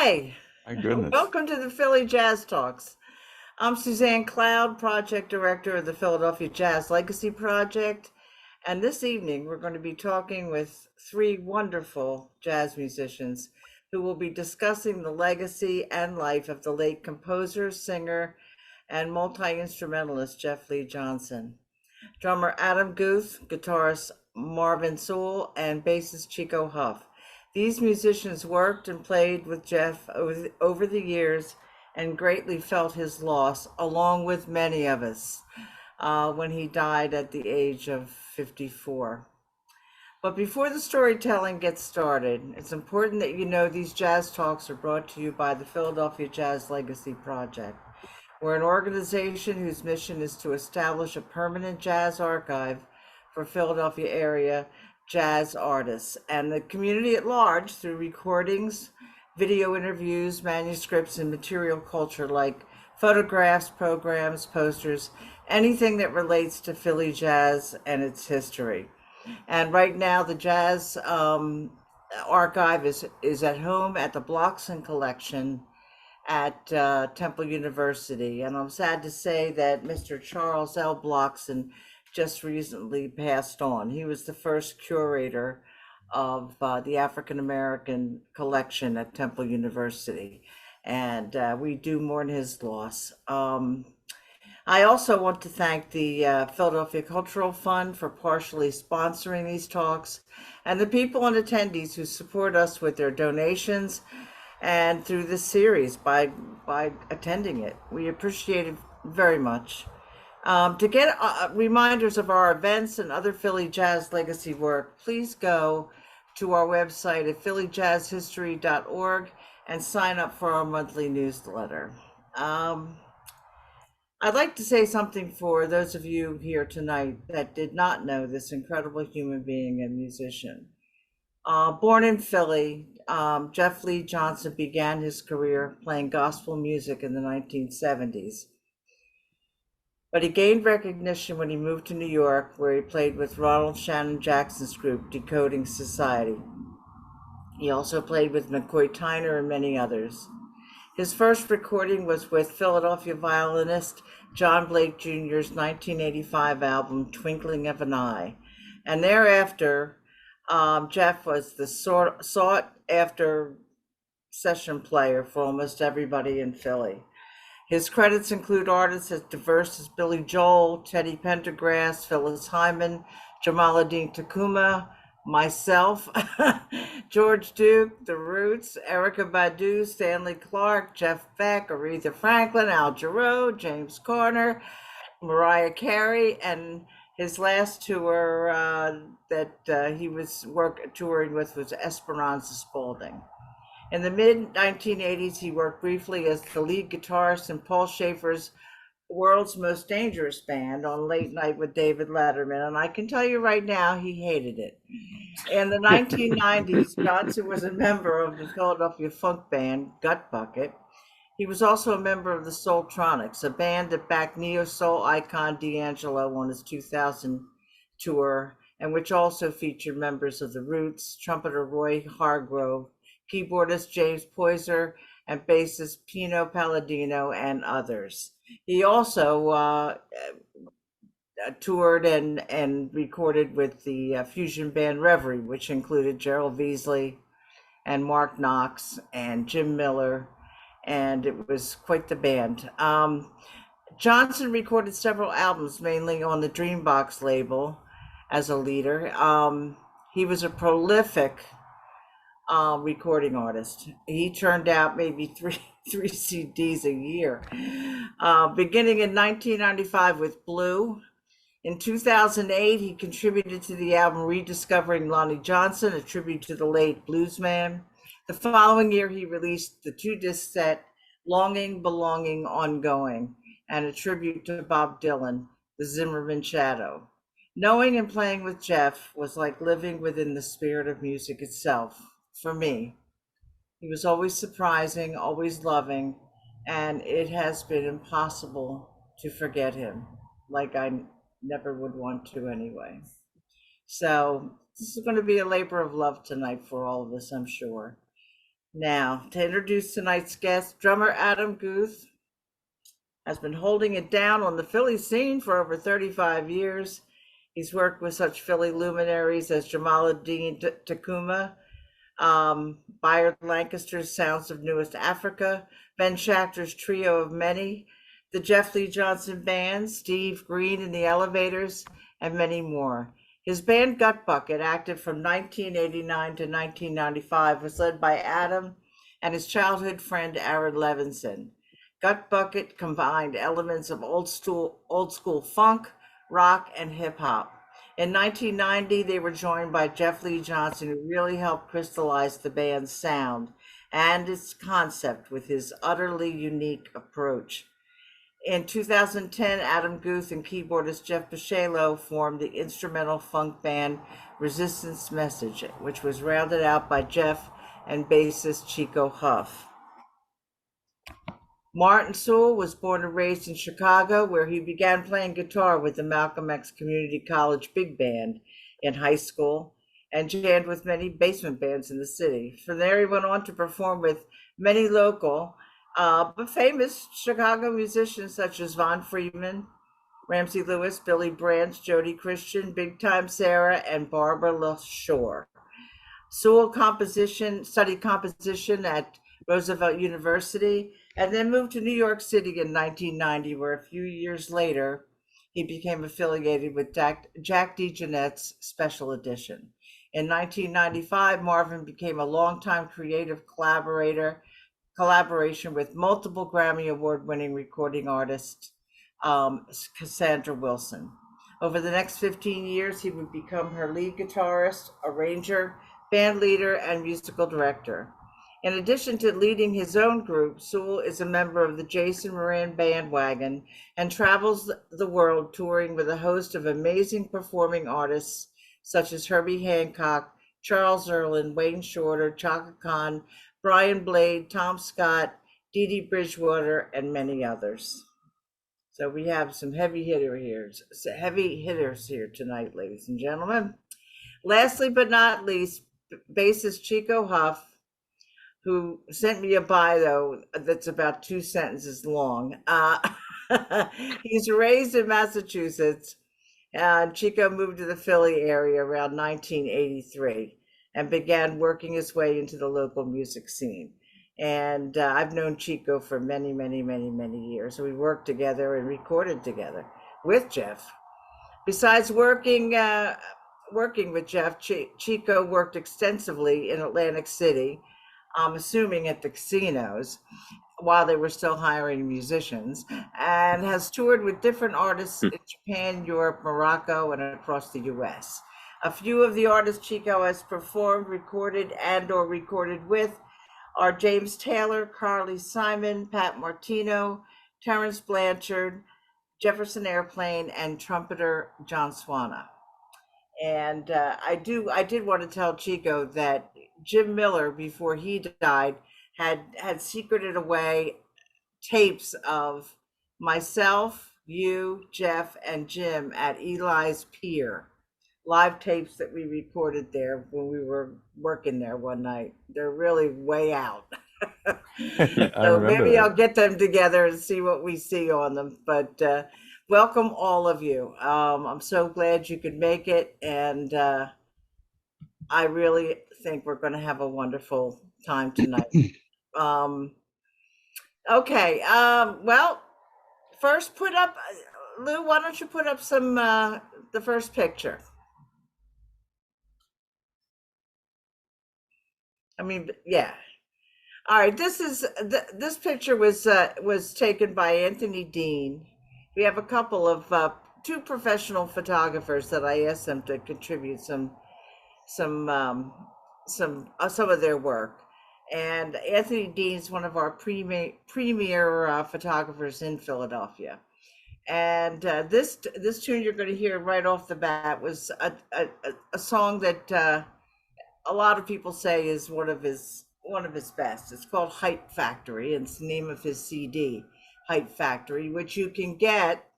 Hi, My goodness. welcome to the Philly Jazz Talks. I'm Suzanne Cloud, Project Director of the Philadelphia Jazz Legacy Project. And this evening, we're going to be talking with three wonderful jazz musicians who will be discussing the legacy and life of the late composer, singer, and multi-instrumentalist Jef Lee Johnson. Drummer Adam Guth, guitarist Marvin Sewell, and bassist Chico Huff. These musicians worked and played with Jef over the years and greatly felt his loss, along with many of us, when he died at the age of 54. But before the storytelling gets started, it's important that you know these jazz talks are brought to you by the Philadelphia Jazz Legacy Project. We're an organization whose mission is to establish a permanent jazz archive for Philadelphia area jazz artists and the community at large through recordings, video interviews, manuscripts, and material culture like photographs, programs, posters, anything that relates to Philly jazz and its history. And right now, the Jazz Archive is at home at the Bloxon Collection at Temple University. And I'm sad to say that Mr. Charles L. Bloxon just recently passed on. He was the first curator of the African American collection at Temple University. And we do mourn his loss. I also want to thank the Philadelphia Cultural Fund for partially sponsoring these talks and the people and attendees who support us with their donations and through this series by attending it. We appreciate it very much. To get reminders of our events and other Philly Jazz Legacy work, please go to our website at phillyjazzhistory.org and sign up for our monthly newsletter. I'd like to say something for those of you here tonight that did not know this incredible human being and musician. Born in Philly, Jef Lee Johnson began his career playing gospel music in the 1970s. But he gained recognition when he moved to New York, where he played with Ronald Shannon Jackson's group, Decoding Society. He also played with McCoy Tyner and many others. His first recording was with Philadelphia violinist John Blake Jr.'s 1985 album, Twinkling of an Eye. And thereafter, Jef was the sought after session player for almost everybody in Philly. His credits include artists as diverse as Billy Joel, Teddy Pendergrass, Phyllis Hyman, Jamaluddin Takuma, myself, George Duke, The Roots, Erykah Badu, Stanley Clarke, Jeff Beck, Aretha Franklin, Al Jarreau, James Garner, Mariah Carey, and his last tour that he was touring with was Esperanza Spalding. In the mid 1980s, he worked briefly as the lead guitarist in Paul Schaefer's World's Most Dangerous Band on Late Night with David Letterman, and I can tell you right now, he hated it. In the 1990s, Johnson was a member of the Philadelphia funk band Gut Bucket. He was also a member of the Soultronics, a band that backed neo-soul icon D'Angelo on his 2000 tour, and which also featured members of The Roots, trumpeter Roy Hargrove, keyboardist James Poyser, and bassist Pino Palladino, and others. He also toured and recorded with the fusion band Reverie, which included Gerald Veasley and Mark Knox and Jim Miller, and it was quite the band. Johnson recorded several albums, mainly on the Dreambox label as a leader. He was a prolific recording artist. He turned out maybe three CDs a year, beginning in 1995 with Blue. In 2008, he contributed to the album Rediscovering Lonnie Johnson, a tribute to the late bluesman. The following year, he released the two-disc set Longing, Belonging, Ongoing, and a tribute to Bob Dylan, The Zimmerman Shadow. Knowing and playing with Jef was like living within the spirit of music itself, for me. He was always surprising, always loving, and it has been impossible to forget him, like I never would want to anyway. So this is going to be a labor of love tonight for all of us, I'm sure. Now, to introduce tonight's guest, drummer Adam Guth has been holding it down on the Philly scene for over 35 years. He's worked with such Philly luminaries as Jamaluddin Takuma, Bayard Lancaster's Sounds of Newest Africa, Ben Schachter's Trio of Many, the Jef Lee Johnson Band, Steve Green and the Elevators, and many more. His band Gut Bucket, active from 1989 to 1995, was led by Adam and his childhood friend Aaron Levinson. Gut Bucket combined elements of old school funk, rock, and hip hop. In 1990, they were joined by Jef Lee Johnson, who really helped crystallize the band's sound and its concept with his utterly unique approach. In 2010, Adam Guth and keyboardist Jeff Bashalo formed the instrumental funk band Resistance Message, which was rounded out by Jeff and bassist Chico Huff. Marvin Sewell was born and raised in Chicago, where he began playing guitar with the Malcolm X Community College Big Band in high school and jammed with many basement bands in the city. From there, he went on to perform with many local but famous Chicago musicians such as Von Friedman, Ramsey Lewis, Billy Branch, Jody Christian, Big Time Sarah, and Barbara LaShore. Sewell studied composition at Roosevelt University and then moved to New York City in 1990, where a few years later he became affiliated with Jack DeJohnette's Special Edition. In 1995, Marvin became a longtime creative collaboration with multiple Grammy Award-winning recording artist Cassandra Wilson. Over the next 15 years, he would become her lead guitarist, arranger, band leader, and musical director. In addition to leading his own group, Sewell is a member of the Jason Moran Bandwagon and travels the world touring with a host of amazing performing artists such as Herbie Hancock, Charles Earlin, Wayne Shorter, Chaka Khan, Brian Blade, Tom Scott, Dee Dee Bridgewater, and many others. So we have some heavy hitters here tonight, ladies and gentlemen. Lastly but not least, bassist Chico Huff, who sent me a bio that's about 2 sentences long. He's raised in Massachusetts. Chico moved to the Philly area around 1983 and began working his way into the local music scene. And I've known Chico for many, many, many, many years. We worked together and recorded together with Jeff. Besides working with Jeff, Chico worked extensively in Atlantic City, I'm assuming at the casinos, while they were still hiring musicians, and has toured with different artists in Japan, Europe, Morocco, and across the US. A few of the artists Chico has performed, recorded, and/or recorded with are James Taylor, Carly Simon, Pat Martino, Terrence Blanchard, Jefferson Airplane, and trumpeter John Swana. And I did want to tell Chico that Jim Miller, before he died, had secreted away tapes of myself, you, Jeff, and Jim at Eli's Pier, live tapes that we recorded there when we were working there one night. They're really way out. So maybe I'll get them together and see what we see on them. But welcome all of you. I'm so glad you could make it, and I really think we're going to have a wonderful time tonight. Okay. Well, first put up, Lou, why don't you put up some, the first picture? I mean, yeah. All right. This picture was taken by Anthony Dean. We have a couple of two professional photographers that I asked them to contribute some of their work. And Anthony Dean is one of our premier photographers in Philadelphia. And this tune you're going to hear right off the bat was a song that a lot of people say is one of his best. It's called Hype Factory, and it's the name of his CD, Hype Factory, which you can get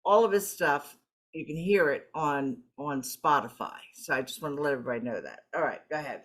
all of his stuff. You can hear it on Spotify. So I just want to let everybody know that. All right, go ahead.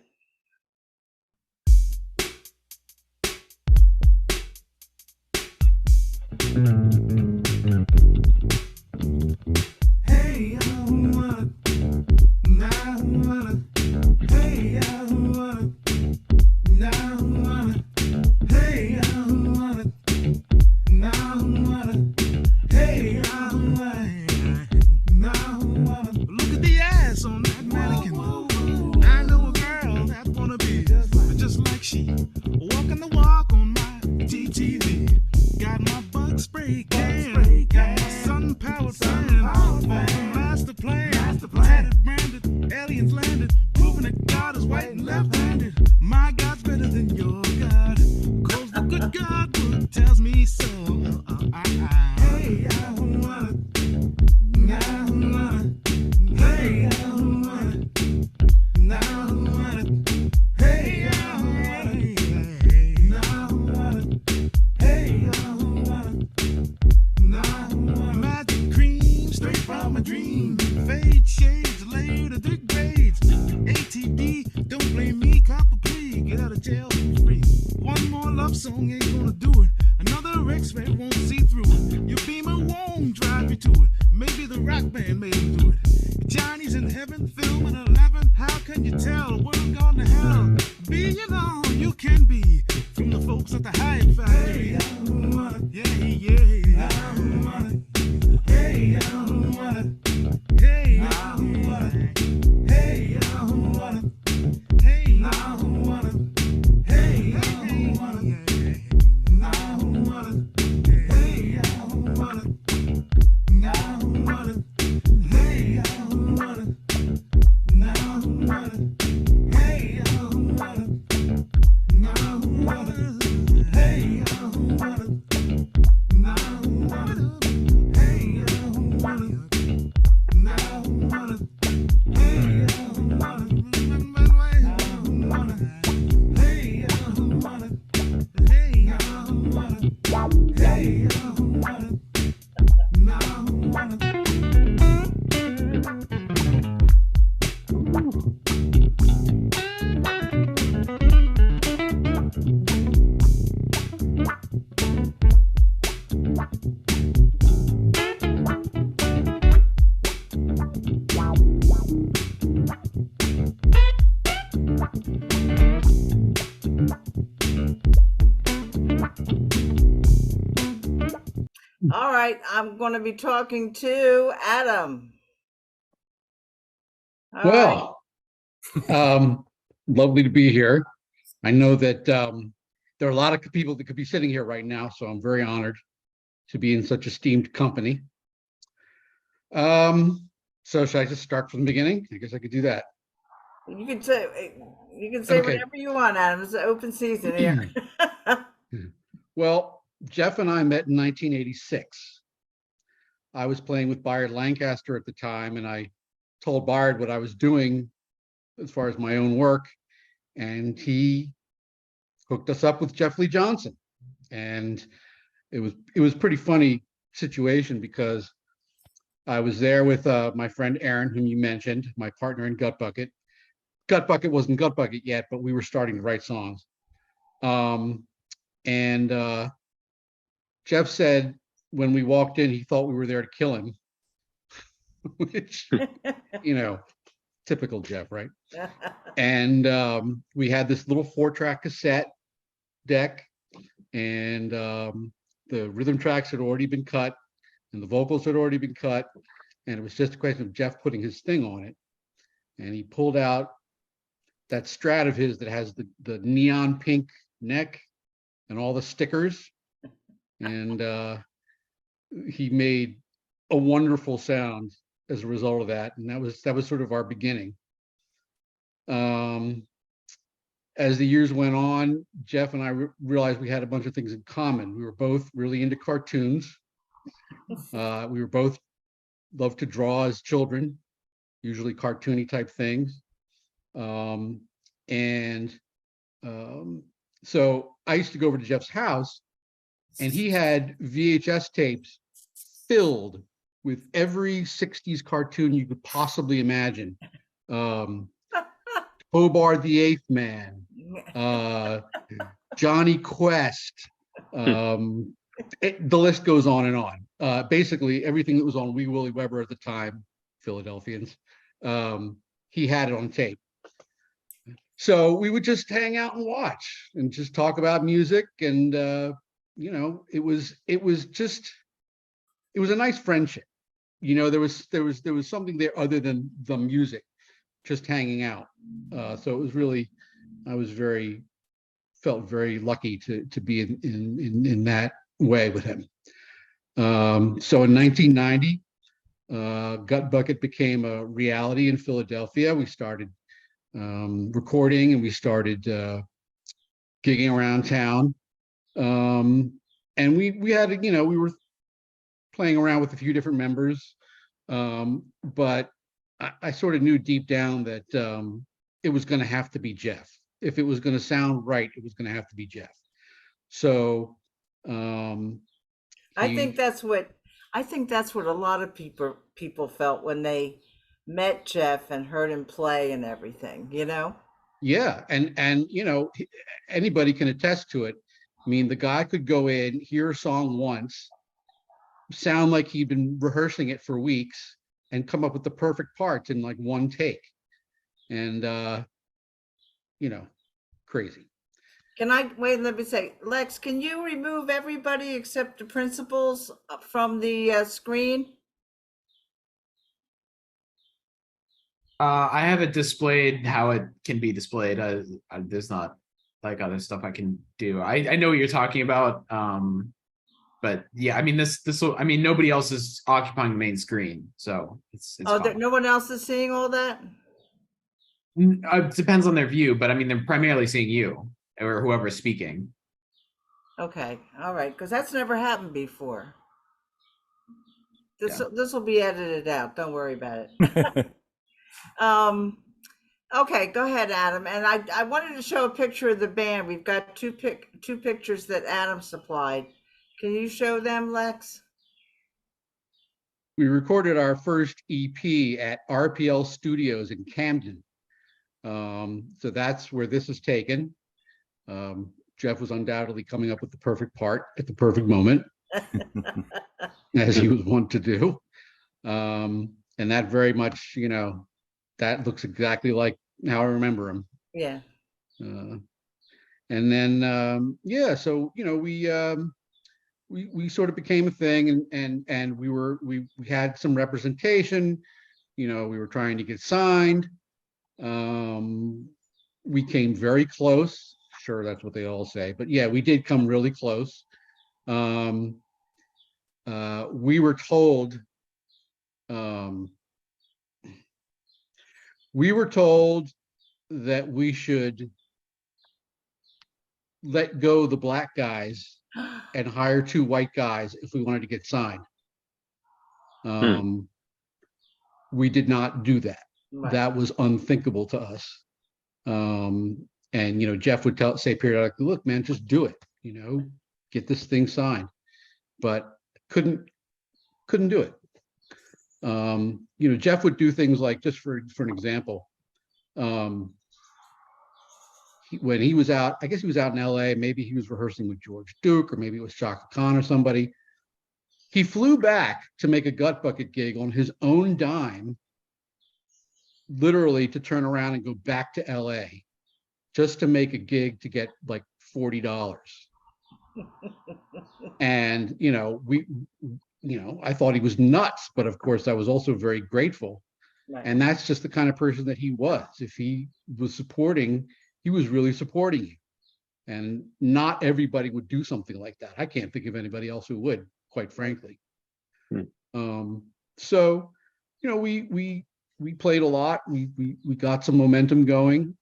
All right, I'm going to be talking to Adam. Well, lovely to be here. I know that there are a lot of people that could be sitting here right now, so I'm very honored to be in such esteemed company. So should I just start from the beginning? I guess I could do that. You can say okay. Whatever you want, Adam. It's an open season here. Well, Jef and I met in 1986. I was playing with Bayard Lancaster at the time, and I told Bayard what I was doing as far as my own work, and he hooked us up with Jef Lee Johnson. And it was pretty funny situation because I was there with my friend Aaron, whom you mentioned, my partner in Gut Bucket. Gut Bucket wasn't Gut Bucket yet, but we were starting to write songs. And Jef said when we walked in, he thought we were there to kill him, which, typical Jef, right? And we had this little 4-track cassette deck, and the rhythm tracks had already been cut, and the vocals had already been cut, and it was just a question of Jef putting his thing on it. And he pulled out that Strat of his that has the neon pink neck and all the stickers, and he made a wonderful sound as a result of that, and that was sort of our beginning. As the years went on, Jef and I realized we had a bunch of things in common. We were both really into cartoons. We were both loved to draw as children, usually cartoony type things. So I used to go over to Jef's house, and he had VHS tapes filled with every 60s cartoon you could possibly imagine. Hobart the Eighth Man, Johnny Quest, the list goes on and on. Basically, everything that was on Wee Willie Weber at the time, Philadelphians, he had it on tape. So we would just hang out and watch and just talk about music. And, you know, it was a nice friendship. You know, there was something there other than the music, just hanging out. So it was really, felt very lucky to be in that way with him. So in 1990, Gut Bucket became a reality in Philadelphia. We started recording, and we started gigging around town. And we had, you know, we were playing around with a few different members, but I sort of knew deep down that it was going to have to be Jef. If it was going to sound right, it was going to have to be Jef. So I think that's what a lot of people felt when they met Jef and heard him play and everything, you know? Yeah, and you know, anybody can attest to it. I mean, the guy could go in, hear a song once, sound like he'd been rehearsing it for weeks, and come up with the perfect parts in like one take. And you know, crazy. Let me say, Lex, can you remove everybody except the principals from the screen? I have it displayed how it can be displayed. There's not like other stuff I can do. I know what you're talking about. But yeah, I mean this will, I mean, nobody else is occupying the main screen, so it's No one else is seeing all that? It depends on their view, but I mean they're primarily seeing you or whoever's speaking. Okay, all right, because that's never happened before. This will be edited out. Don't worry about it. Okay, go ahead, Adam. And I wanted to show a picture of the band. We've got two pictures that Adam supplied. Can you show them, Lex? We recorded our first EP at RPL Studios in Camden. So that's where this is taken. Jef was undoubtedly coming up with the perfect part at the perfect moment, as he was wont to do. And that very much, you know, that looks exactly like how I remember him. Yeah. And then, yeah, so, you know, we sort of became a thing, and we had some representation. You know, we were trying to get signed. We came very close. Sure, that's what they all say, but yeah, we did come really close. We were told that we should let go the black guys and hire two white guys if we wanted to get signed. We did not do that. Right. That was unthinkable to us. And, you know, Jef would say periodically, look, man, just do it, you know, get this thing signed, but couldn't do it. You know, Jef would do things like, just for an example, when he was out, I guess he was out in LA, maybe he was rehearsing with George Duke, or maybe it was Chaka Khan or somebody. He flew back to make a Gut Bucket gig on his own dime, literally to turn around and go back to LA just to make a gig to get like $40. And, you know, I thought he was nuts, but of course I was also very grateful. Right. And that's just the kind of person that he was. If he was supporting, he was really supporting you. And not everybody would do something like that. I can't think of anybody else who would, quite frankly. So, you know, we played a lot. We got some momentum going.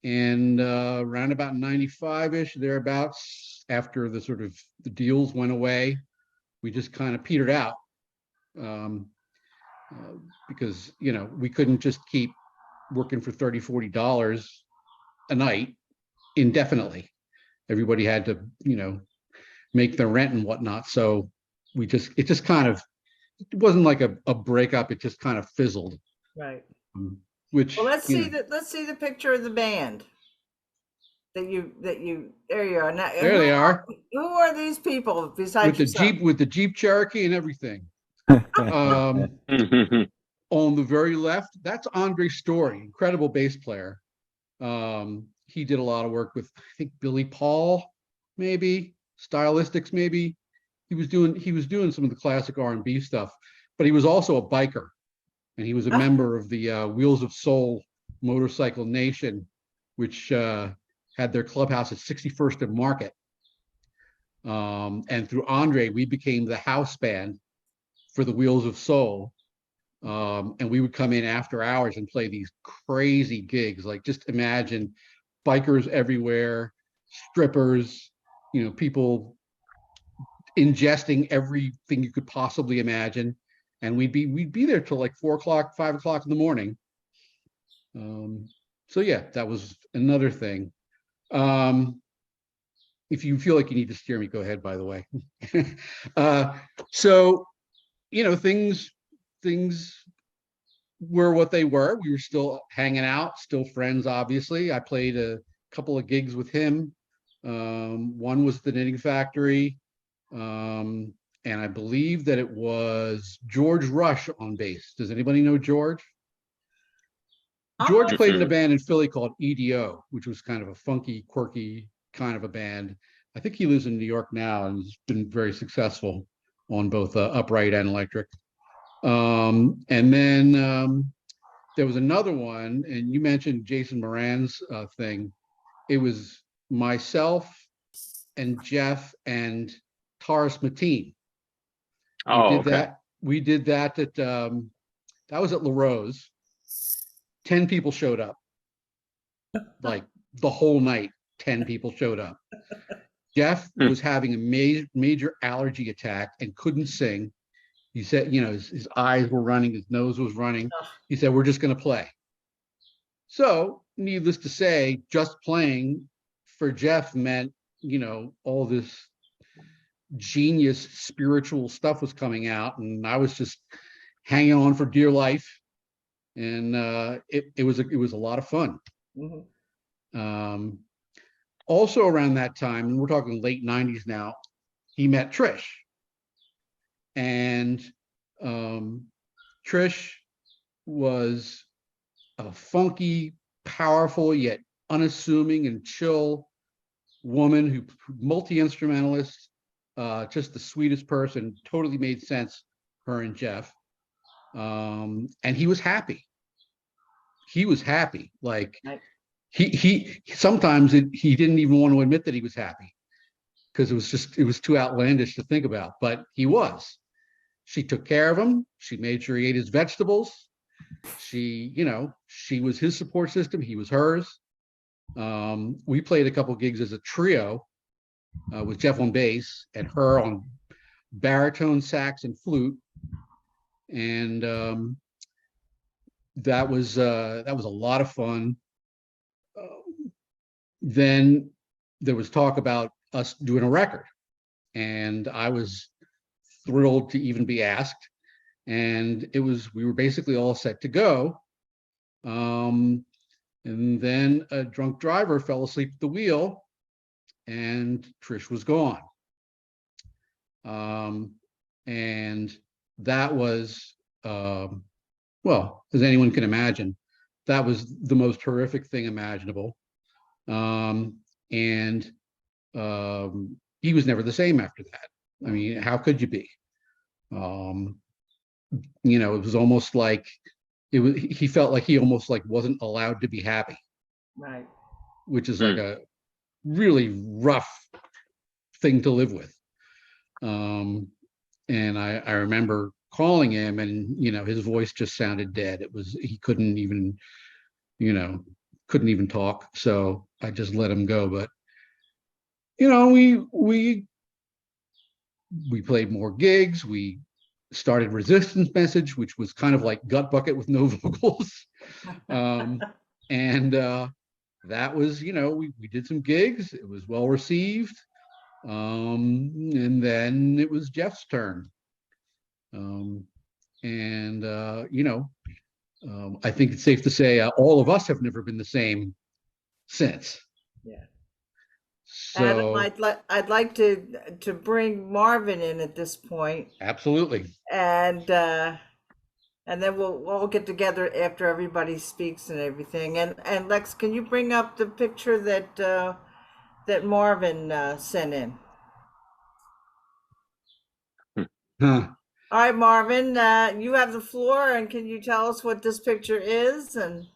And around about 95-ish, thereabouts, after the sort of the deals went away, we just kind of petered out. Because, you know, we couldn't just keep working for $30, $40 a night indefinitely. Everybody had to, you know, make their rent and whatnot. So it just kind of, it wasn't like a breakup. It just kind of fizzled. Right. Which, well, let's see the picture of the band. there you are. Now, There they are who are these people besides yourself? with the Jeep Cherokee and everything. On the very left, that's Andre Story, incredible bass player. He did a lot of work with, I think, Billy Paul, maybe Stylistics, maybe. He was doing some of the classic R&B stuff, but he was also a biker, and he was a member of the Wheels of Soul Motorcycle Nation, which had their clubhouse at 61st and Market. And through Andre, we became the house band for the Wheels of Soul. And we would come in after hours and play these crazy gigs. Like, just imagine bikers everywhere, strippers, people ingesting everything you could possibly imagine. And we'd be there till like 4 o'clock, 5 o'clock in the morning. So yeah, that was another thing. If you feel like you need to steer me, go ahead, by the way. So, things were what they were. We were still hanging out, still friends, obviously. I played a couple of gigs with him. One was the Knitting Factory. And I believe that it was George Rush on bass. Does anybody know George? George played in a band in Philly called EDO, which was kind of a funky, quirky kind of a band. I think he lives in New York now and has been very successful on both upright and electric. And then there was another one, and you mentioned Jason Moran's thing. It was myself and Jeff and Taurus Mateen. We did that at that was at La Rose. 10 people showed up. Like the whole night, 10 people showed up. Jeff was having a major allergy attack and couldn't sing. He said, his eyes were running, his nose was running. He said, we're just going to play. So, needless to say, just playing for Jeff meant, all this genius spiritual stuff was coming out, and I was just hanging on for dear life. And it was a lot of fun. Also around that time, and we're talking late 90s now, he met Trish. And Trish was a funky, powerful, yet unassuming and chill woman who multi-instrumentalist, just the sweetest person, totally made sense, her and Jeff. And he was happy. Like, he sometimes he didn't even want to admit that he was happy, because it was too outlandish to think about, but he was. She took care of him. She made sure he ate his vegetables. She was his support system. He was hers. We played a couple gigs as a trio with Jeff on bass and her on baritone, sax, and flute. And that was a lot of fun. Then there was talk about us doing a record, and I was thrilled to even be asked. And we were basically all set to go. And then a drunk driver fell asleep at the wheel, and Trish was gone. And that was, well, as anyone can imagine, that was the most horrific thing imaginable. And he was never the same after that. I mean, how could you be? It was almost like he felt like he almost like wasn't allowed to be happy. Right. Which is like a really rough thing to live with. And I remember calling him, and his voice just sounded dead. He couldn't even talk. So I just let him go. But we played more gigs. We started Resistance Message, which was kind of like Gut Bucket with no vocals. And that was, we did some gigs. It was well received. And then it was Jeff's turn. I think it's safe to say all of us have never been the same since. Yeah. Adam, So I'd like to bring Marvin in at this point, absolutely. and then we'll all get together after everybody speaks and everything. And Lex, can you bring up the picture that Marvin sent in? Huh. All right, Marvin, you have the floor, and can you tell us what this picture is? And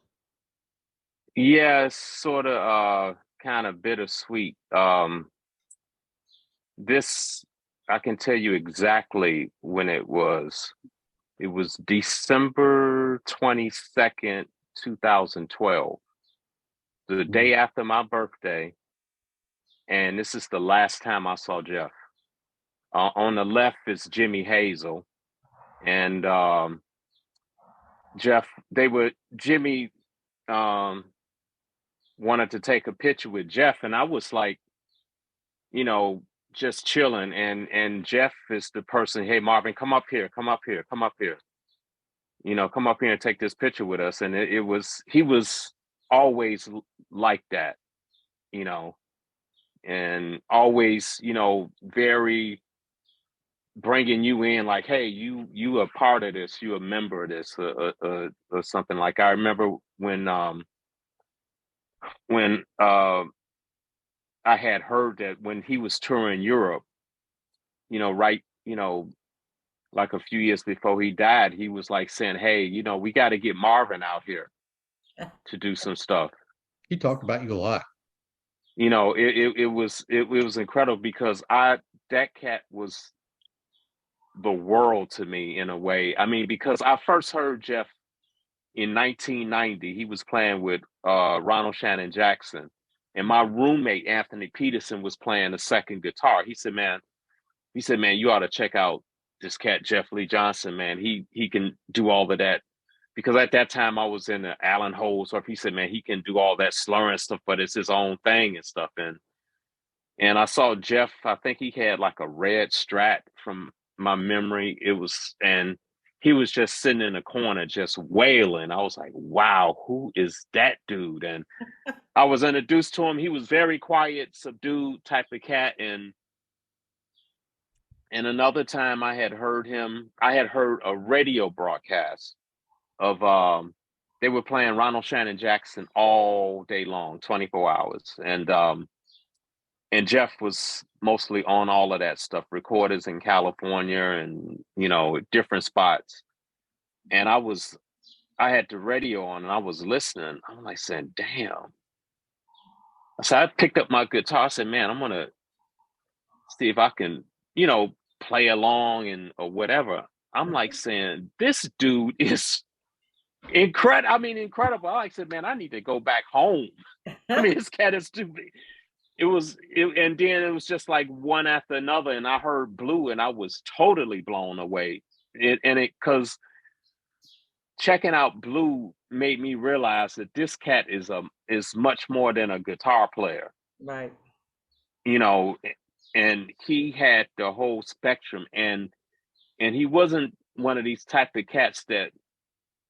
Yeah, it's sort of kind of bittersweet. This I can tell you exactly when it was. It was December 22nd, 2012, the day after my birthday, and this is the last time I saw Jeff. On the left is Jimmy Hazel, and Jimmy um, wanted to take a picture with Jeff, and I was like, you know, just chilling. And Jeff is the person, hey, Marvin, come up here, come up here, come up here. Come up here and take this picture with us. And he was always like that, you know, and always, very bringing you in like, hey, you a part of this, you a member of this, or something. Like I remember when I had heard that when he was touring Europe, right, like a few years before he died, he was like saying, hey, we got to get Marvin out here to do some stuff. He talked about you a lot. It was incredible because that cat was the world to me in a way. I mean, because I first heard Jeff in 1990. He was playing with Ronald Shannon Jackson, and my roommate Anthony Peterson was playing the second guitar. He said, man, you ought to check out this cat Jef Lee Johnson, man. He can do all of that. Because at that time I was in the Alan Holdsworth. He said, man, he can do all that slurring stuff, but it's his own thing and stuff. And I saw Jeff, I think he had like a red Strat from my memory. And he was just sitting in the corner just wailing. I was like, wow, who is that dude? And I was introduced to him. He was very quiet, subdued type of cat. And another time I had heard a radio broadcast of they were playing Ronald Shannon Jackson all day long, 24 hours. And Jeff was mostly on all of that stuff, recorders in California and, different spots. And I had the radio on and I was listening. I'm like saying, damn. So I picked up my guitar. I said, man, I'm going to see if I can, play along or whatever. I'm like saying, this dude is incredible. I said, man, I need to go back home. I mean, this cat is stupid. And then it was just like one after another, and I heard Blue, and I was totally blown away. Because checking out Blue made me realize that this cat is much more than a guitar player, right. And he had the whole spectrum, and he wasn't one of these type of cats that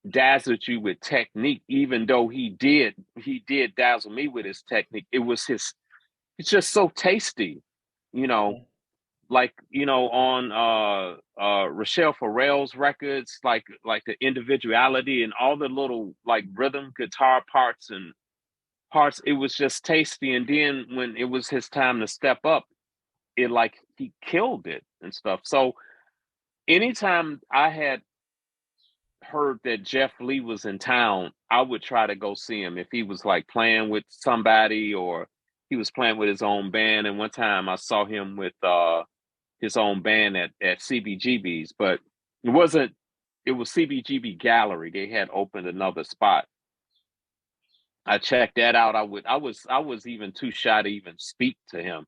dazzled you with technique, even though he did dazzle me with his technique. It's just so tasty, like, on Rochelle Farrell's records, like the individuality and all the little like rhythm guitar parts. It was just tasty. And then when it was his time to step up, he killed it and stuff. So anytime I had heard that Jef Lee was in town, I would try to go see him if he was like playing with somebody or he was playing with his own band. And one time I saw him with his own band at CBGB's, but it was CBGB Gallery. They had opened another spot. I checked that out. I was even too shy to even speak to him,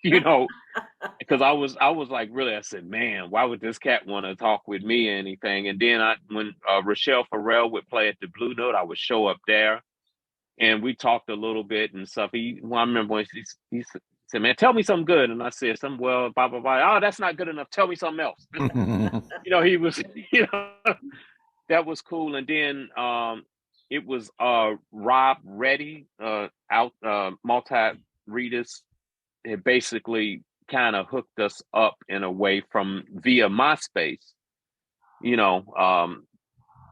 because I was like, really, I said, man, why would this cat want to talk with me or anything? And then when Rochelle Farrell would play at the Blue Note, I would show up there and we talked a little bit and stuff. I remember when he said, man, tell me something good. And I said, well, blah, blah, blah. Oh, that's not good enough. Tell me something else. He was, that was cool. And then it was Rob Reddy, Multi Readers had basically kind of hooked us up in a way from via MySpace, you know,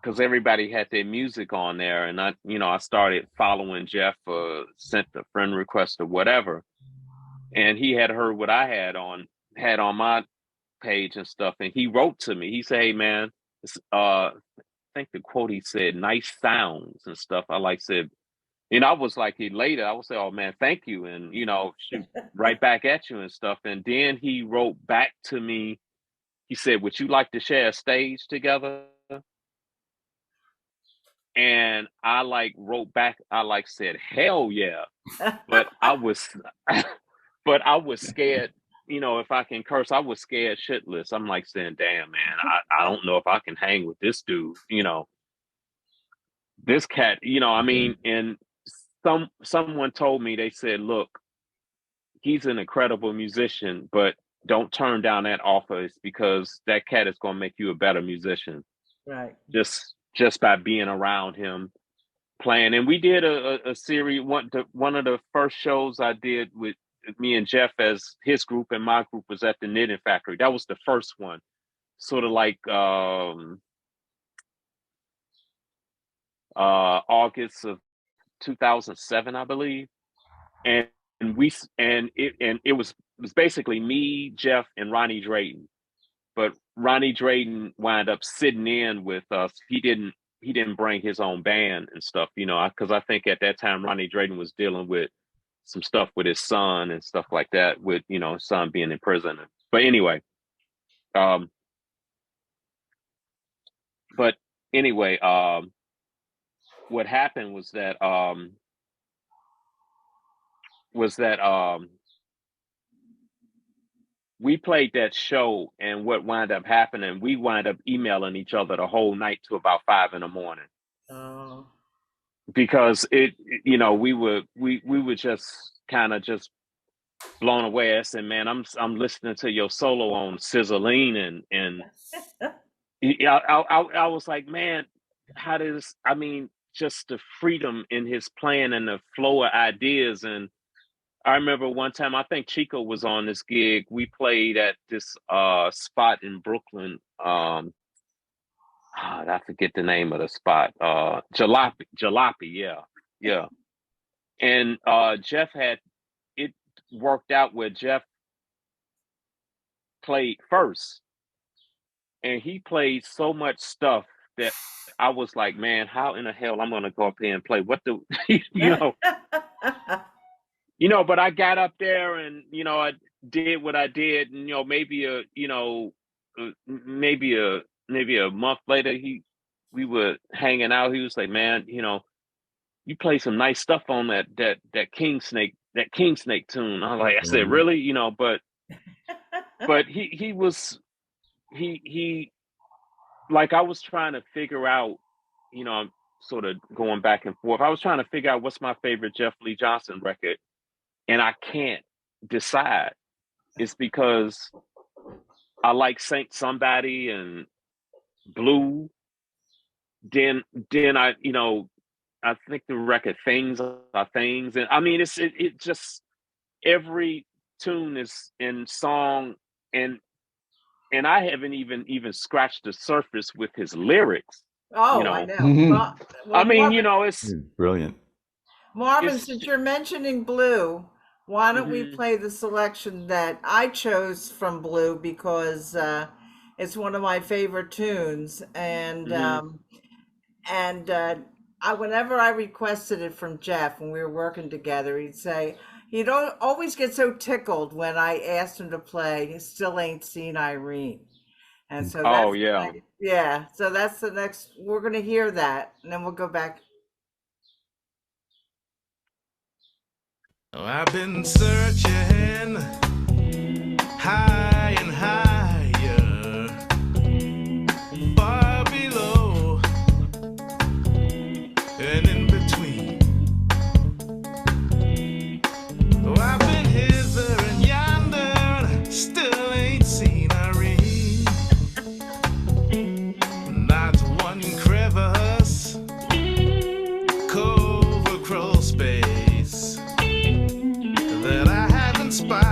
because everybody had their music on there, and I started following Jef, sent a friend request or whatever, and he had heard what I had on my page and stuff, and he wrote to me. He said, "Hey man, I think the quote he said, nice sounds and stuff." I said, I was like elated. I would say, "Oh man, thank you," and shoot right back at you and stuff. And then he wrote back to me. He said, "Would you like to share a stage together?" And I wrote back. I said, "Hell yeah!" But I was scared. If I can curse, I was scared shitless. I'm like saying, "Damn man, I don't know if I can hang with this dude." This cat. And someone told me, they said, "Look, he's an incredible musician, but don't turn down that offer. It's because that cat is going to make you a better musician." Right. Just by being around him playing. And we did a series. One of the first shows I did with me and Jef as his group and my group was at the Knitting Factory. That was the first one. Sort of like August of 2007, I believe. And it was basically me, Jef, and Ronnie Drayton. But Ronnie Drayton wound up sitting in with us. He didn't bring his own band and stuff, because I think at that time Ronnie Drayton was dealing with some stuff with his son and stuff like that, with his son being in prison. But anyway, what happened was that we played that show, and what wound up happening, we wound up emailing each other the whole night to about 5 a.m. Oh. Because we were just kind of just blown away. I said, "Man, I'm listening to your solo on Sizzling," and I was like, "Man, how does just the freedom in his playing and the flow of ideas." And I remember one time, I think Chico was on this gig. We played at this spot in Brooklyn. I forget the name of the spot. Jalopy, yeah. And Jef had it worked out where Jef played first, and he played so much stuff that I was like, "Man, how in the hell I'm gonna go up here and play? What the But I got up there and I did what I did, and maybe a month later we were hanging out. He was like, "Man, you play some nice stuff on that King Snake tune." I said, "Really?" But he I was trying to figure out, I'm sort of going back and forth. I was trying to figure out what's my favorite Jef Lee Johnson record, and I can't decide. It's because I like Saint Somebody and Blue. Then I think the record Things Are Things, and it just every tune is in song, and I haven't even scratched the surface with his lyrics. Oh, I know. Mhm. Well, Marvin, it's Brilliant. Marvin, since you're mentioning Blue, why don't we Mhm. play the selection that I chose from Blue, because it's one of my favorite tunes, and whenever I requested it from Jef when we were working together, he'd always get so tickled when I asked him to play "Still Ain't Seen Irene," and so Oh, that's yeah. so that's the next. We're gonna hear that, and then we'll go back. Oh, I've been searching high and higher, far below and in between. Oh, I've been hither and yonder, still ain't seen Irene. Not one crevice, cove or crawl space that I haven't spied.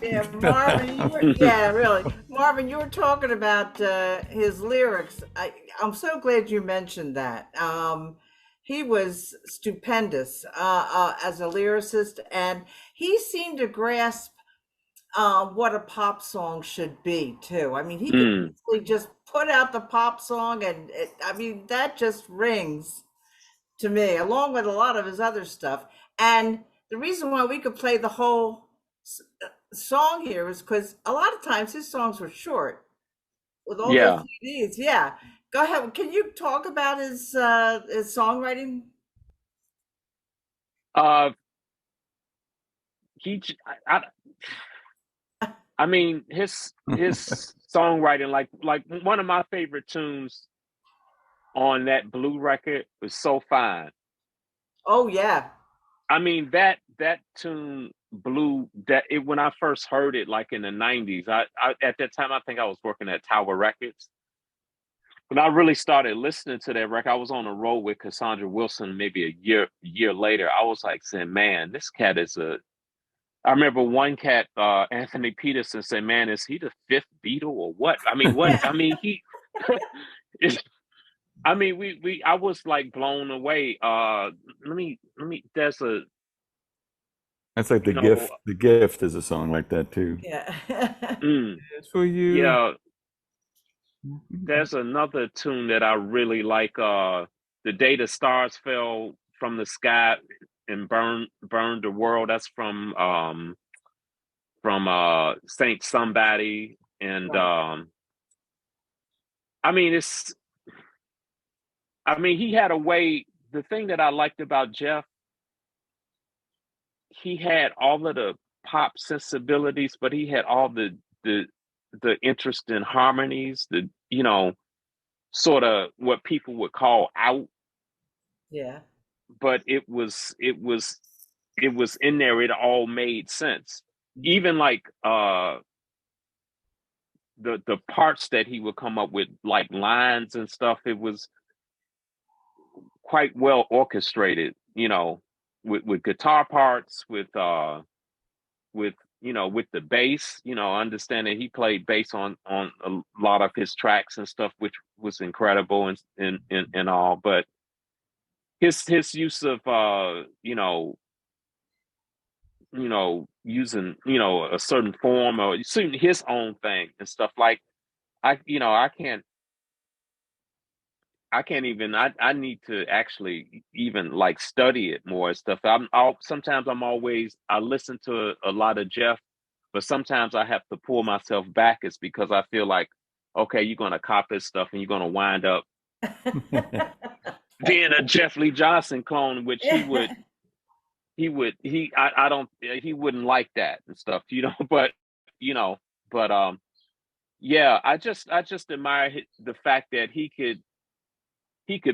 Yeah, Marvin, yeah, really. Marvin, you were talking about his lyrics. I'm so glad you mentioned that. He was stupendous as a lyricist, and he seemed to grasp what a pop song should be too. I mean, he could Mm, easily just put out the pop song, and I mean, that just rings to me, along with a lot of his other stuff. And the reason why we could play the whole song here is because a lot of times his songs were short with all those yeah. CDs. Yeah, go ahead. Can you talk about his songwriting? Uh, he, j- I mean, his songwriting, like one of my favorite tunes on that Blue record was "So Fine." Oh yeah, I mean that tune blew that it when I first heard it like in the 90s. I at that time I think I was working at Tower Records. When I really started listening to that record, I was on the road with Cassandra Wilson maybe a year later. I was like saying, man, this cat is a I remember one cat, Anthony Peterson said, man, is he the fifth Beatle or what? I mean, what yeah. I mean he is I mean we I was like blown away. Let me there's a That's like you the know gift. The gift is a song like that too. Yeah. mm, It's for you. yeah, there's another tune that I really like. The Day the Stars Fell from the Sky and burned the world. That's from Saint Somebody. And Right. I mean it's I mean he had a way. The thing that I liked about Jeff, he had all of the pop sensibilities, but he had all the the interest in harmonies, the sort of what people would call out, Yeah. but it was in there. It all made sense. Even like the parts that he would come up with, like lines and stuff, it was quite well orchestrated, with guitar parts, with with the bass, understanding he played bass on a lot of his tracks and stuff, which was incredible and all. But his use of using a certain form or suiting his own thing and stuff, like I can't even I need to actually even like study it more and stuff. Sometimes I listen to a lot of Jeff, but sometimes I have to pull myself back. It's because I feel like, okay, you're gonna copy his stuff and you're gonna wind up being a Jef Lee Johnson clone, which I don't he wouldn't like that and stuff, but you know, but yeah, I just admire the fact that he could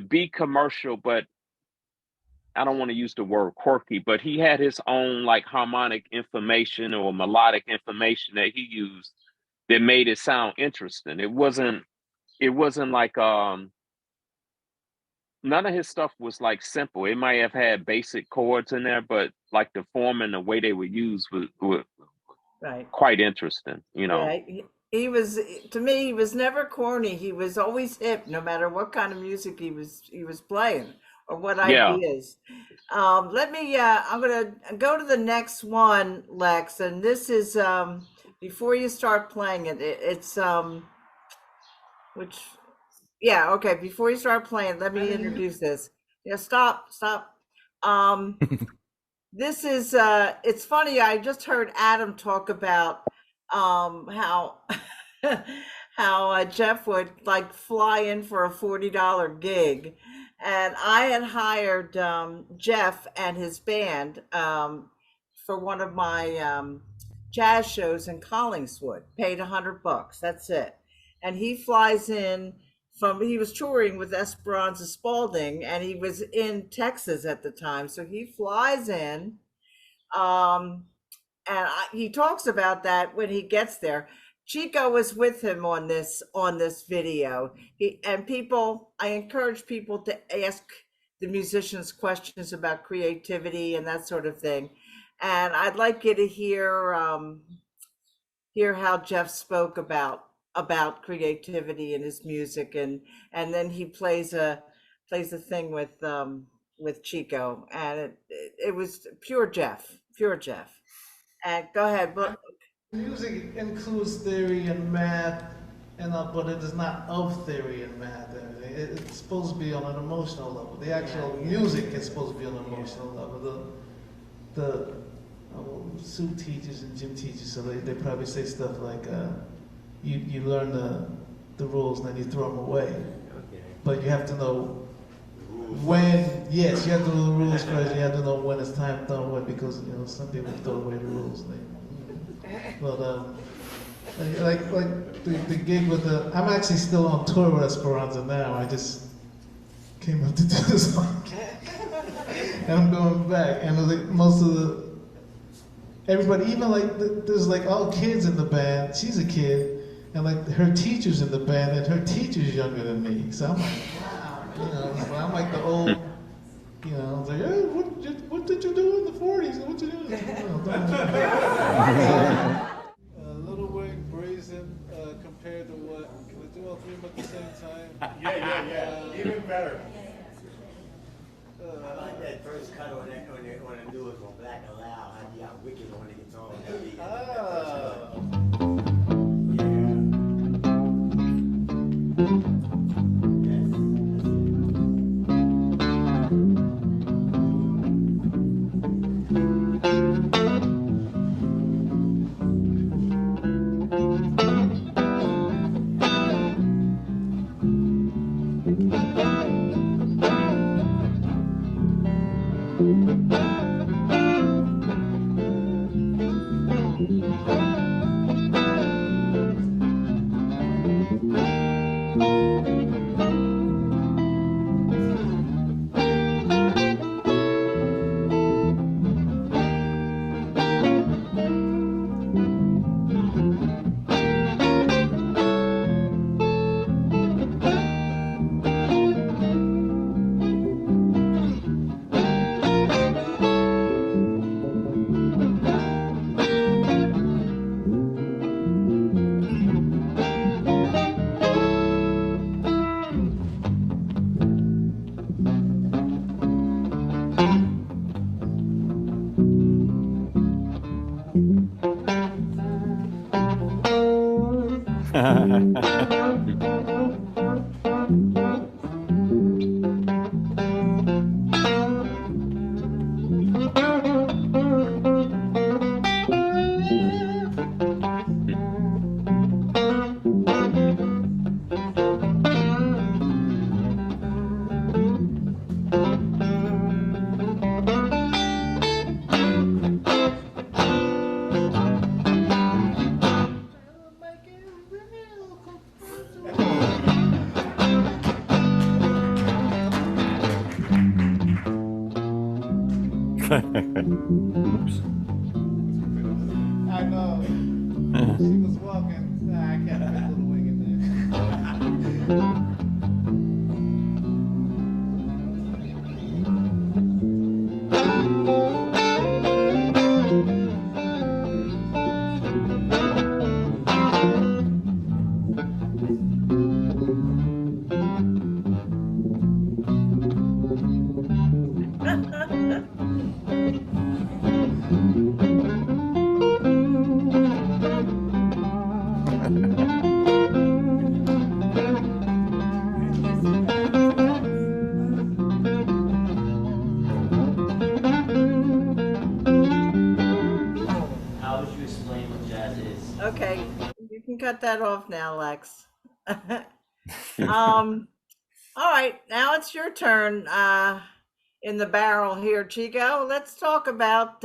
be commercial, but I don't want to use the word quirky, but he had his own like harmonic information or melodic information that he used that made it sound interesting. It wasn't like none of his stuff was like simple. It might have had basic chords in there, but like the form and the way they were used was Right. quite interesting. Yeah. He was, to me, he was never corny. He was always hip, no matter what kind of music he was playing or what Yeah. ideas. I'm gonna go to the next one, Lex, and this is before you start playing it. It's which yeah, okay. Before you start playing, let me introduce this. Yeah, stop. Um, this is it's funny. I just heard Adam talk about how how Jeff would like fly in for a $40 gig, and I had hired Jeff and his band for one of my jazz shows in Collingswood. Paid $100. That's it, and he flies in from. He was touring with Esperanza Spalding, and he was in Texas at the time, so he flies in. Um, he talks about that when he gets there. Chico was with him on this video. I encourage people to ask the musicians questions about creativity and that sort of thing. And I'd like you to hear hear how Jeff spoke about creativity in his music, and then he plays a thing with Chico, and it was pure Jeff, pure Jeff. And go ahead, but Music includes theory and math, but it is not of theory and math. It's supposed to be on an emotional level. The actual music is supposed to be on an emotional level. Sue teaches and Jim teaches, so they probably say stuff like, you learn the rules and then you throw them away. Okay. But you have to know when, yes, you have to know the rules first, you have to know when it's time to throw them away, because some people throw away the rules. But like the gig with I'm actually still on tour with Esperanza now. I just came up to do this song. And I'm going back, and most of everybody, even there's all kids in the band. She's a kid, and her teacher's in the band, and her teacher's younger than me. So I'm like, wow, so I'm like the old, I was like, hey, what did you do in the '40s? What you doing? Little Wing, Brazen, compared to what? Can we do all three of them at the same time? Yeah. Even better. I like that first cut on the newest one, Black and Loud. How you got wicked on the guitar. Oops. I know. She was walking. Nah, I can't fit Little Wing in there. How would you explain what jazz is? okay, you can cut that off now, Lex. All right, now it's your turn in the barrel here, Chico. Let's talk about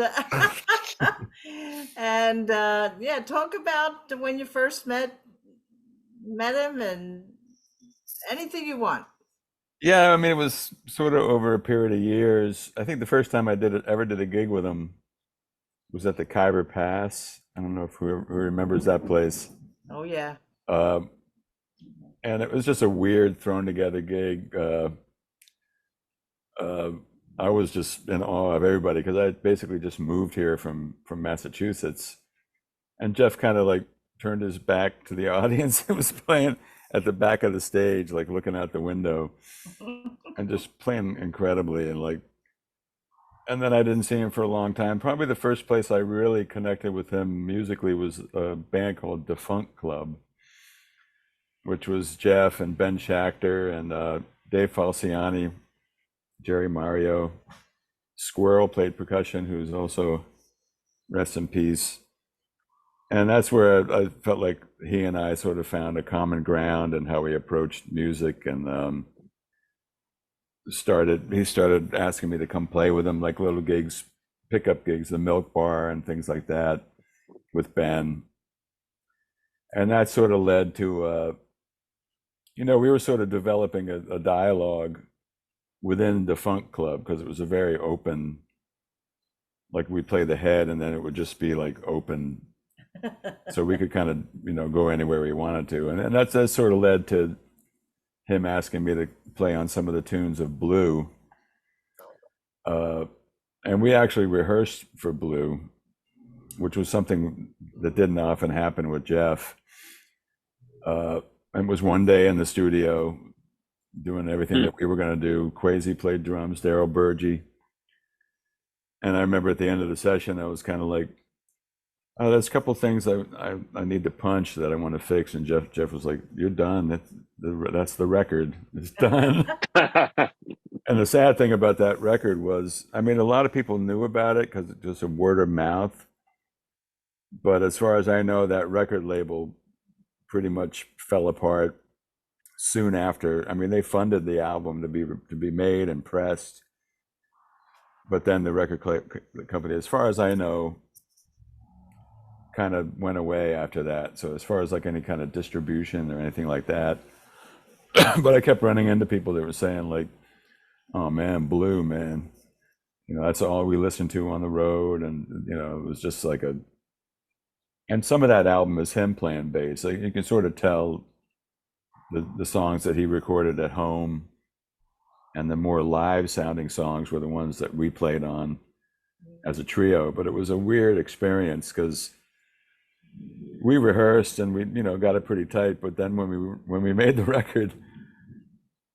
and yeah, talk about when you first met him and anything you want. Yeah, I mean, it was sort of over a period of years. I think the first time I ever did a gig with him was at the Khyber Pass. I don't know if who remembers that place. Oh yeah. And it was just a weird thrown together gig. I was just in awe of everybody because I basically just moved here from Massachusetts, and Jeff kind of like turned his back to the audience and was playing at the back of the stage, like looking out the window and just playing incredibly. And then I didn't see him for a long time. Probably the first place I really connected with him musically was a band called Defunct Club, which was Jeff and Ben Schachter and Dave Falciani, Jerry Mario. Squirrel played percussion, who's also rest in peace. And that's where I felt like he and I sort of found a common ground in how we approached music, and he started asking me to come play with him, like little gigs, pickup gigs, the Milk Bar and things like that with Ben. And that sort of led to, we were sort of developing a dialogue within the Funk Club, because it was a very open, like we'd play the head and then it would just be like open. So we could kind of, go anywhere we wanted to. And that sort of led to him asking me to play on some of the tunes of Blue. And we actually rehearsed for Blue, which was something that didn't often happen with Jeff. And it was one day in the studio doing everything that we were going to do. Kwesi played drums, Daryl Burgee. And I remember at the end of the session, I was kind of like, oh, there's a couple things I need to punch that I want to fix. And Jeff was like, you're done. That's the record. It's done. And the sad thing about that record was, a lot of people knew about it because it's just a word of mouth. But as far as I know, that record label pretty much fell apart soon after. They funded the album to be made and pressed. But then the record company, as far as I know, kind of went away after that. So as far as like any kind of distribution or anything like that, but I kept running into people that were saying like, oh man, Blue, man, that's all we listened to on the road. And, it was just like and some of that album is him playing bass. Like you can sort of tell the songs that he recorded at home and the more live sounding songs were the ones that we played on as a trio. But it was a weird experience because we rehearsed and we, got it pretty tight. But then when we made the record,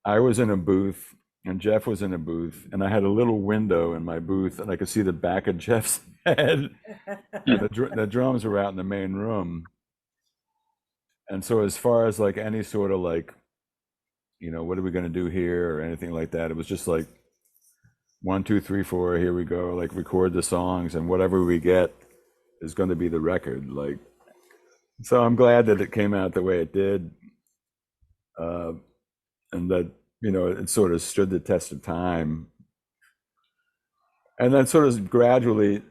I was in a booth and Jeff was in a booth, and I had a little window in my booth, and I could see the back of Jeff's head. The drums were out in the main room, and so as far as like any sort of like, what are we going to do here or anything like that, it was just like 1, 2, 3, 4, here we go, like record the songs, and whatever we get is going to be the record. Like, so I'm glad that it came out the way it did, and that it sort of stood the test of time. And then sort of gradually,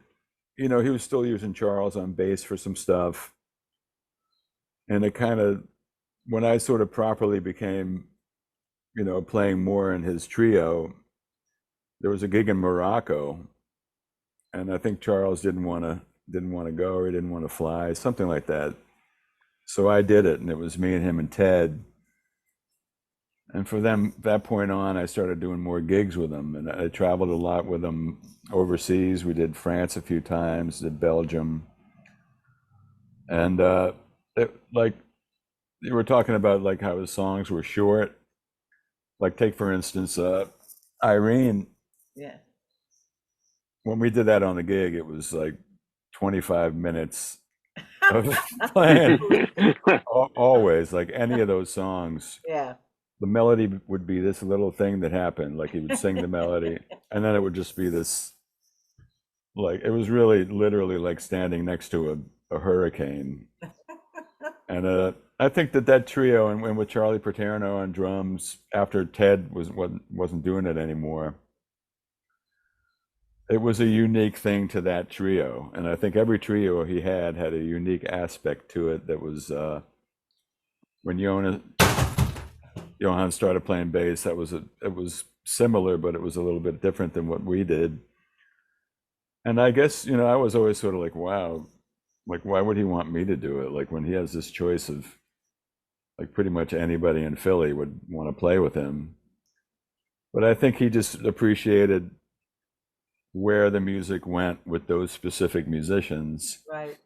he was still using Charles on bass for some stuff, and it kind of, when I sort of properly became, playing more in his trio, there was a gig in Morocco, and I think Charles didn't want to go, or he didn't want to fly, something like that. So I did it, and it was me and him and Ted. And for them, that point on, I started doing more gigs with them, and I traveled a lot with them overseas. We did France a few times, did Belgium, and like you were talking about, like how his songs were short. Like take for instance, Irene. Yeah. When we did that on the gig, it was like 25 minutes of playing. Always, like any of those songs. Yeah. The melody would be this little thing that happened, like he would sing the melody, and then it would just be this, like, it was really literally like standing next to a hurricane. And I think that trio, and with Charlie Paterno on drums, after Ted wasn't doing it anymore, it was a unique thing to that trio. And I think every trio he had a unique aspect to it that was, when Johan started playing bass, it was similar, but it was a little bit different than what we did. And I guess, I was always sort of like, wow, like, why would he want me to do it? Like, when he has this choice of, like, pretty much anybody in Philly would want to play with him. But I think he just appreciated where the music went with those specific musicians. Right.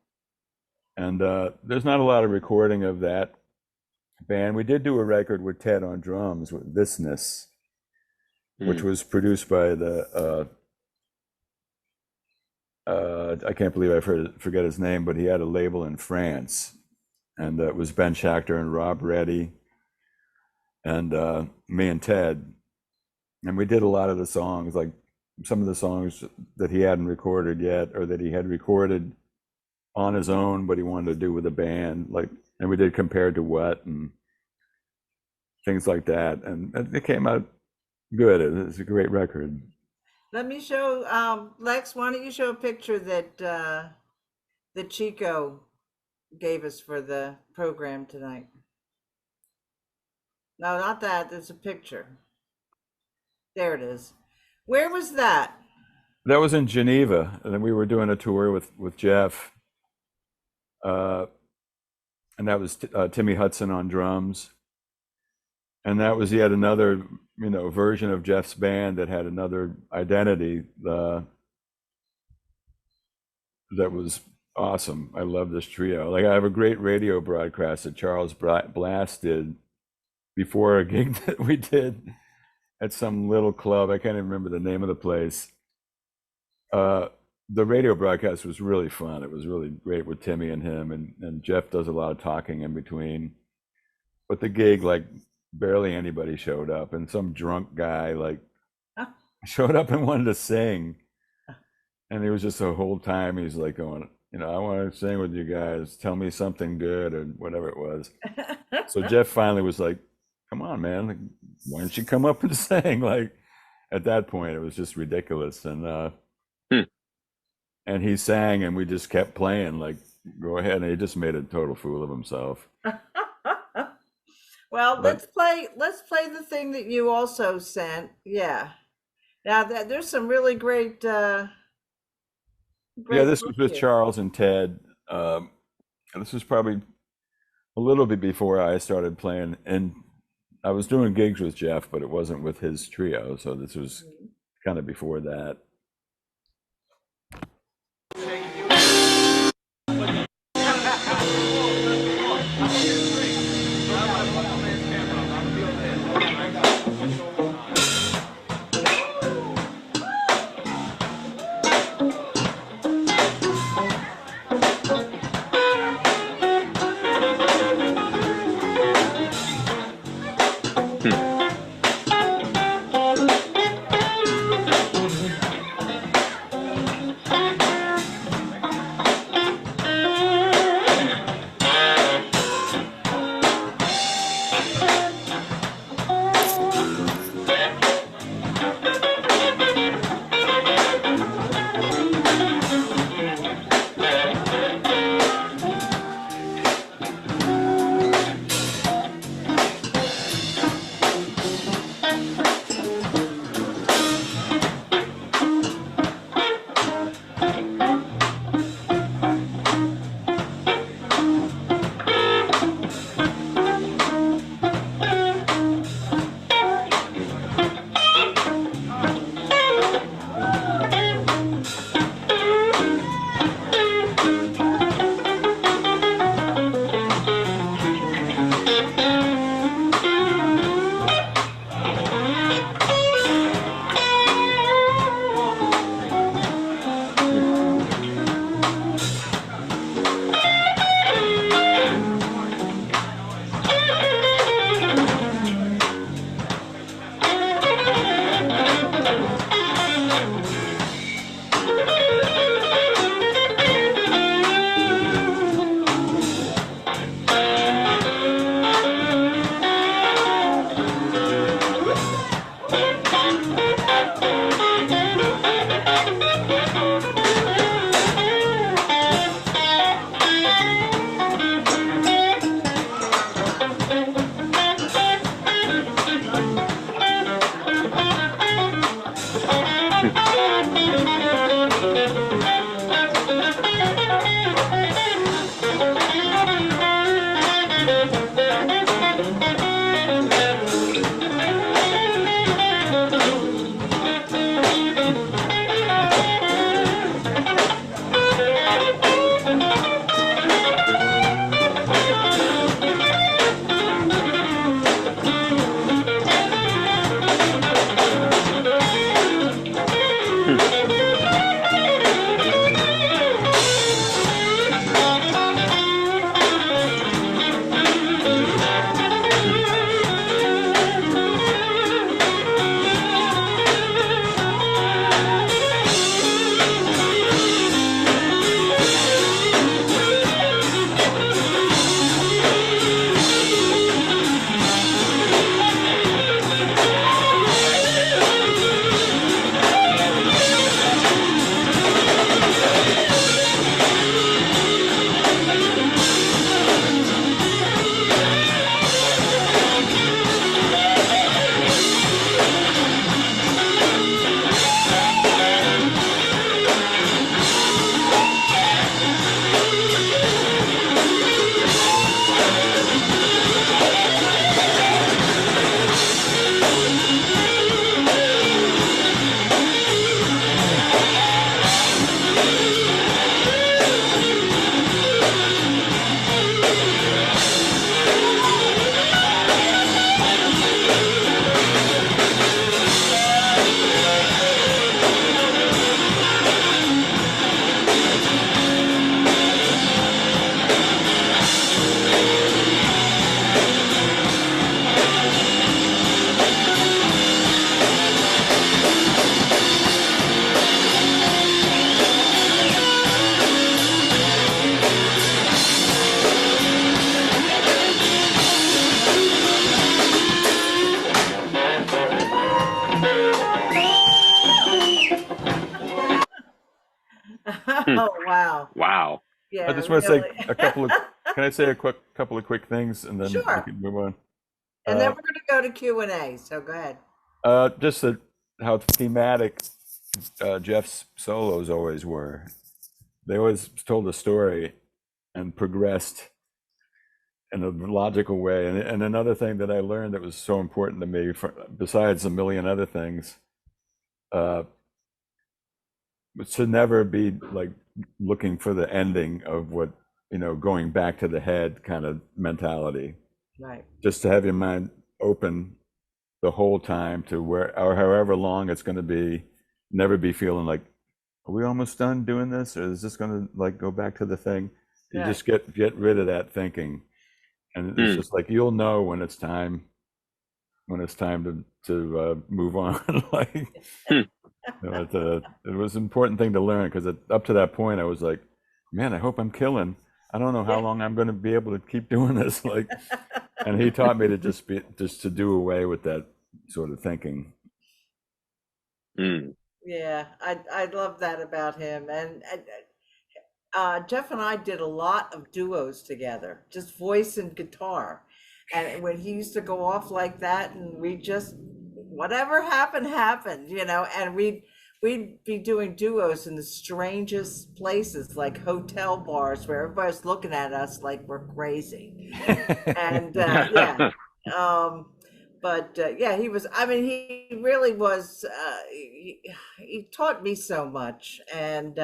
And there's not a lot of recording of that band. We did do a record with Ted on drums with Thisness, which was produced by the I can't believe I forget his name, but he had a label in France, and it was Ben Schachter and Rob Reddy and me and Ted, and we did a lot of the songs, like some of the songs that he hadn't recorded yet, or that he had recorded on his own, but he wanted to do with a band, like, and we did Compared to What and things like that, and it came out good. It was a great record. Let me show, Lex, why don't you show a picture that Chico gave us for the program tonight? No, not that. There's a picture. There it is. Where was that? That was in Geneva, and then we were doing a tour with Jeff, and that was Timmy Hudson on drums, and that was yet another, version of Jeff's band that had another identity. That was awesome. I love this trio. Like, I have a great radio broadcast that Charles Blast did before a gig that we did at some little club. I can't even remember the name of the place. The radio broadcast was really fun. It was really great with Timmy and him, and Jeff does a lot of talking in between. But the gig, like, barely anybody showed up, and some drunk guy showed up and wanted to sing, and he was just the whole time he's like going, I want to sing with you guys, tell me something good, or whatever it was. So Jeff finally was like, come on, man, like, why don't you come up and sing? Like, at that point it was just ridiculous, and and he sang, and we just kept playing, like, go ahead, and he just made a total fool of himself. Well, let's play the thing that you also sent. Yeah. Now there's some really great Yeah, this was with Charles and Ted. This was probably a little bit before I started playing, and I was doing gigs with Jeff, but it wasn't with his trio, so this was kind of before that. Wow. Wow. Yeah, I just want to say really. a couple of, can I say a couple of quick things and then we Sure. can move on? And then Uh, we're going to go to Q&A. So go ahead. just how thematic Jeff's solos always were. They always told a story and progressed in a logical way. And another thing that I learned that was so important to me, besides a million other things, was to never be like looking for the ending of what, going back to the head kind of mentality. Right. Just to have your mind open the whole time to where, or however long it's going to be, never be feeling like, are we almost done doing this? Or is this going to like go back to the thing? You Yeah. just get rid of that thinking. And it's just like, you'll know when it's time to move on. Like, it was an important thing to learn, because up to that point I was like, man, I hope I'm killing. I don't know how long I'm going to be able to keep doing this. Like, and he taught me to just to do away with that sort of thinking. Yeah, I love that about him. And Jeff and I did a lot of duos together, just voice and guitar. And when he used to go off like that, and we just, whatever happened, and we'd be doing duos in the strangest places, like hotel bars where everybody's looking at us like we're crazy. And he was, I mean, he really was, he taught me so much. And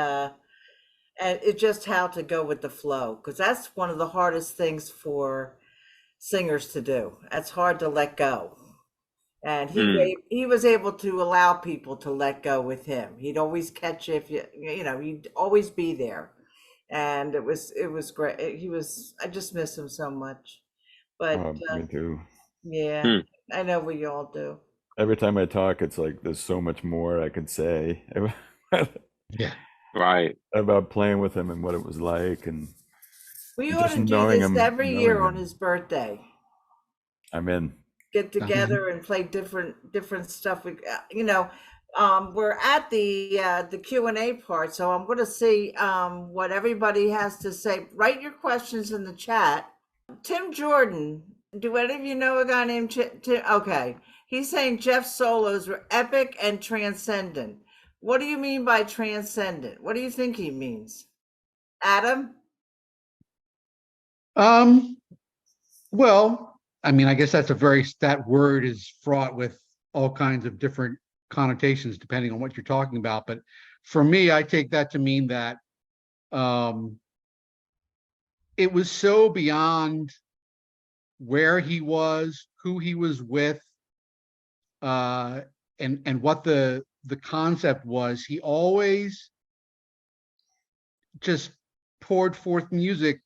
it's just how to go with the flow, because that's one of the hardest things for singers to do. That's hard to let go. And he was able to allow people to let go with him. He'd always catch you if he'd always be there. And it was great. I just miss him so much. But Me too. yeah, I know we all do. Every time I talk, it's like there's so much more I could say. Yeah. Right. About playing with him and what it was like, and We ought just to do knowing this him, every knowing year on him. his birthday. I'm in. Get together and play different stuff. We're at the Q&A part, so I'm going to see what everybody has to say. Write your questions in the chat. Tim Jordan, do any of you know a guy named Tim? Okay, he's saying Jeff's solos were epic and transcendent. What do you mean by transcendent? What do you think he means, Adam? Well, I mean, I guess that word is fraught with all kinds of different connotations depending on what you're talking about. But for me, I take that to mean that it was so beyond where he was, who he was with, and what the concept was. He always just poured forth music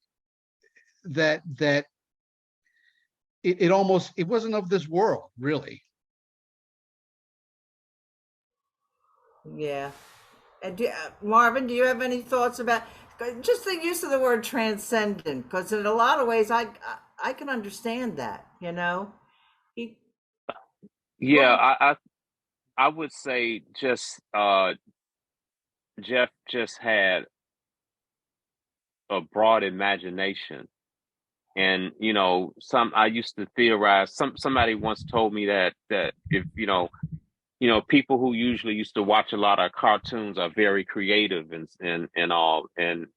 that it wasn't of this world, really. Yeah. And Marvin, do you have any thoughts about just the use of the word transcendent? Because in a lot of ways, I can understand that. He, Yeah, I would say just Jeff just had a broad imagination. And I used to theorize, somebody once told me that if people who usually used to watch a lot of cartoons are very creative and all, and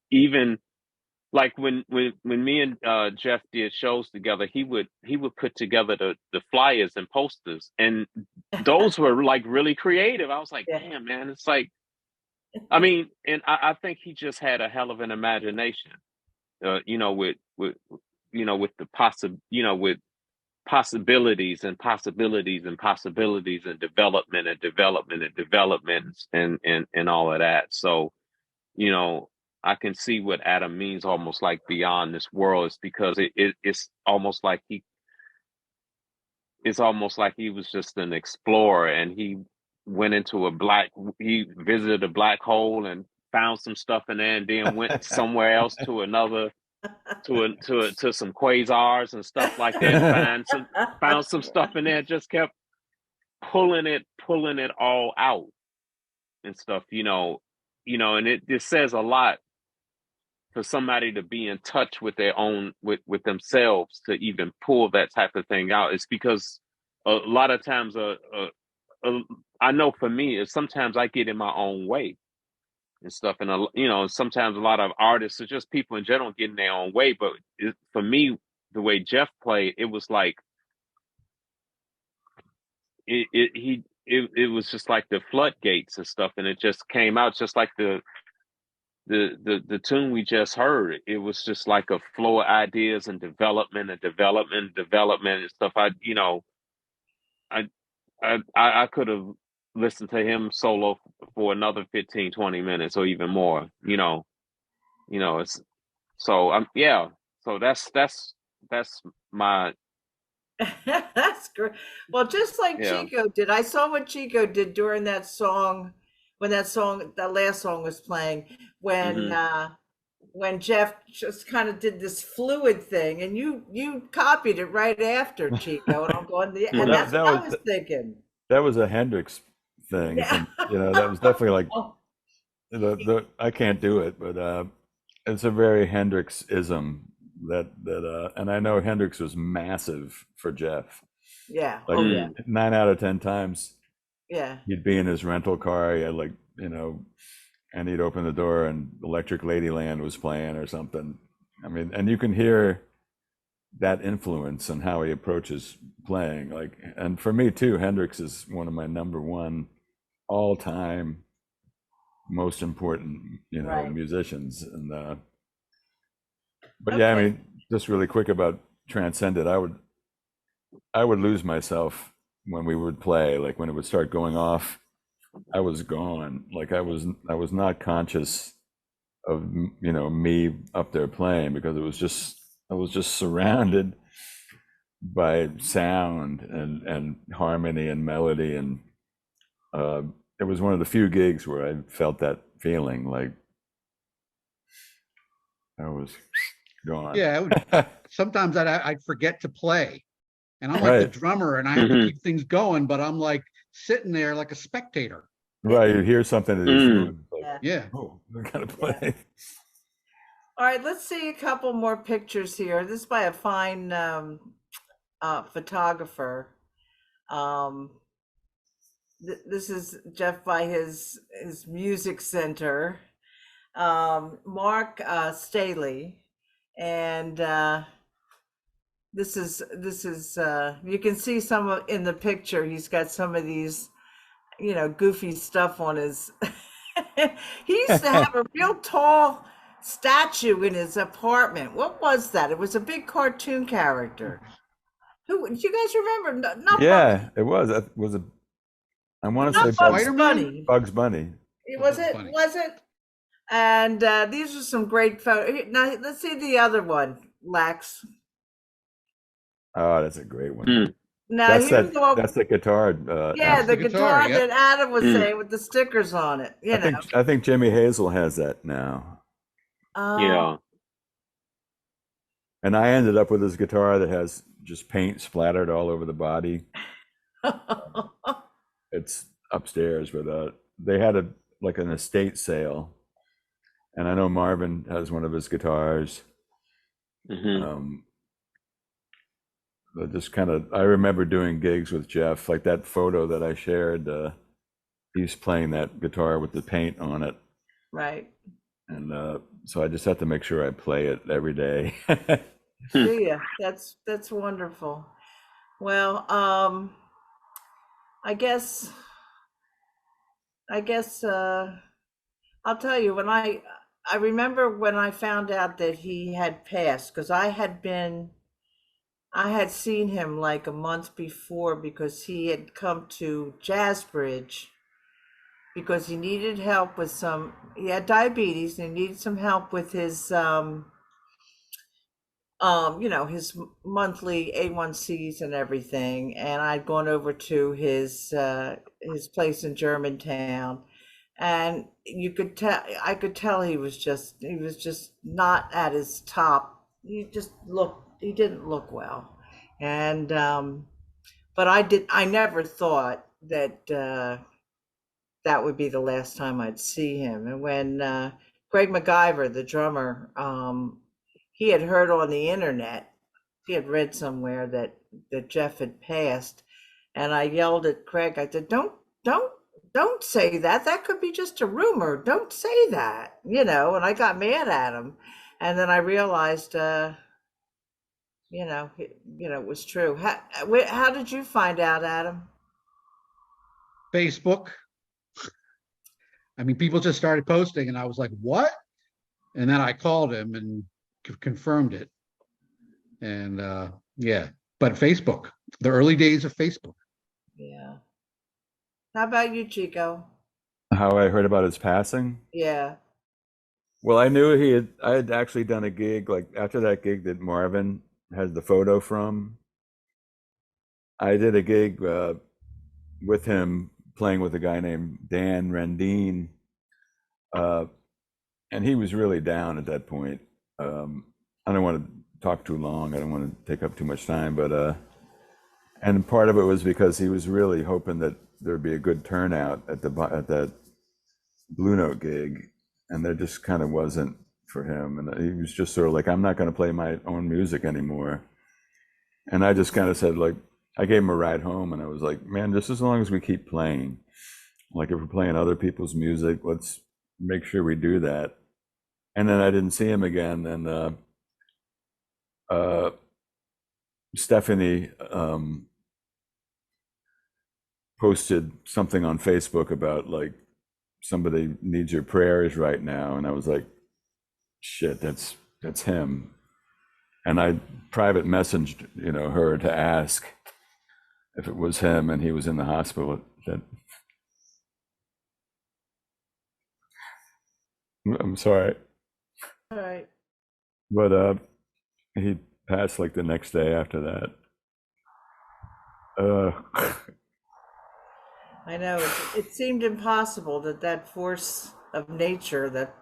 even like when me and Jeff did shows together, he would put together the flyers and posters, and those were like really creative. I was like, yeah, damn, man, it's like, I mean, and I think he just had a hell of an imagination, with with possibilities and possibilities and possibilities and development and development and development and all of that. So, I can see what Adam means, almost like beyond this world, is because it's almost like he was just an explorer, and he visited a black hole and found some stuff in there, and then went somewhere else to another, to some quasars and stuff like that, and found some stuff in there, just kept pulling it all out and stuff, and it says a lot for somebody to be in touch with their own with themselves to even pull that type of thing out. It's because a lot of times I know for me is sometimes I get in my own way and stuff, and sometimes a lot of artists or just people in general get in their own way, but for me, the way Jef played, it was like it was just like the floodgates and stuff, and it just came out just like the tune we just heard. It was just like a flow of ideas and development and stuff. I could have listened to him solo for another 15, 20 minutes or even more, it's so yeah. So that's my That's great. Well, just like yeah. Chico did, I saw what Chico did during that song, when that last song was playing, when Mhm. when Jef just kind of did this fluid thing, and you copied it right after Chico, and I'm going, yeah, Well, and Mhm. that's that what I was was thinking. that was a Hendrix thing, Yeah. from that was definitely like Oh, the I can't do it, but it's a very Hendrix-ism and I know Hendrix was massive for Jeff. yeah. Like Oh, yeah. Mm. 9 out of 10 times Yeah. he'd be in his rental car, he had and he'd open the door and Electric Ladyland was playing or something. I mean, and you can hear that influence and how he approaches playing. And for me too, Hendrix is one of my number one all-time most important, Right. musicians. And but yeah, I Okay. mean, just really quick about Transcended, I would lose myself when we would play, like when it would start going off, I was gone. Like I was not conscious of me up there playing, because I was just surrounded by sound and harmony and melody, and uh, it was one of the few gigs where I felt that feeling, like I was gone. Yeah, sometimes I'd forget to play, and I'm like the Right, drummer, and I have to Mhm. keep things going, but I'm like sitting there like a spectator. right. You hear something that you feel Mm. like, Yeah. Yeah. oh, I gotta Yeah. play. All right, let's see a couple more pictures here. This is by a fine photographer. Um, this is Jef by his music center. Mark Staley, and this is you can see in the picture. He's got some of these goofy stuff on his. He used to have a real tall statue in his apartment. What was that? It was a big cartoon character. Who do you guys remember? Yeah, it was. That was a. I want to say Not Bugs Spider-Man? Bunny. Bugs Bunny. It Oh, was Bugs it? Bunny. Was it? And these are some great photos. Now let's see the other one, Lex. Oh, that's a great one. Mm. Now That's here's that. the one. That's the guitar. Yeah, That's Adam. the the guitar, guitar yep. that Adam was Mm. saying with the stickers on it. I think Jimmy Hazel has that now. Oh, Yeah. And I ended up with this guitar that has just paint splattered all over the body. It's upstairs, but they had like an estate sale, and I know Marvin has one of his guitars. Mhm. But just kind of, I remember doing gigs with Jef, like that photo that I shared. He's playing that guitar with the paint on it, right. and so I just have to make sure I play it every day. Do you? That's wonderful. Well, I guess I'll tell you, I remember when I found out that he had passed, because I had seen him like a month before, because he had come to Jazzbridge because he needed help with he had diabetes and he needed some help with his monthly A1Cs and everything. And I'd gone over to his place in Germantown, and I could tell he was just not at his top. He didn't look well. And but I never thought that that would be the last time I'd see him. And when Greg MacGyver, the drummer, he had heard on the internet, he had read somewhere that Jef had passed, and I yelled at Craig. I said, don't say that. That could be just a rumor. Don't say that, you know." And I got mad at him, and then I realized, it was true. How did you find out, Adam? Facebook. I mean, people just started posting, and I was like, "What?" And then I called him and confirmed it. And yeah, but Facebook, the early days of Facebook. Yeah. How about you, Chico? How I heard about his passing? Yeah. Well, I had actually done a gig, like after that gig that Marvin has the photo from. I did a gig with him playing with a guy named Dan Rendine. And he was really down at that point. I don't want to talk too long. I don't want to take up too much time, but and part of it was because he was really hoping that there'd be a good turnout at that Blue Note gig, and there just kind of wasn't for him. And he was just sort of like, "I'm not going to play my own music anymore." And I just kind of said, like, I gave him a ride home, and I was like, "Man, just as long as we keep playing, like if we're playing other people's music, let's make sure we do that." And then I didn't see him again. And Stephanie posted something on Facebook about like somebody needs your prayers right now, and I was like, "Shit, that's him." And I private messaged her to ask if it was him, and he was in the hospital. I'm sorry. All right. But he passed like the next day after that. I know it seemed impossible that force of nature, that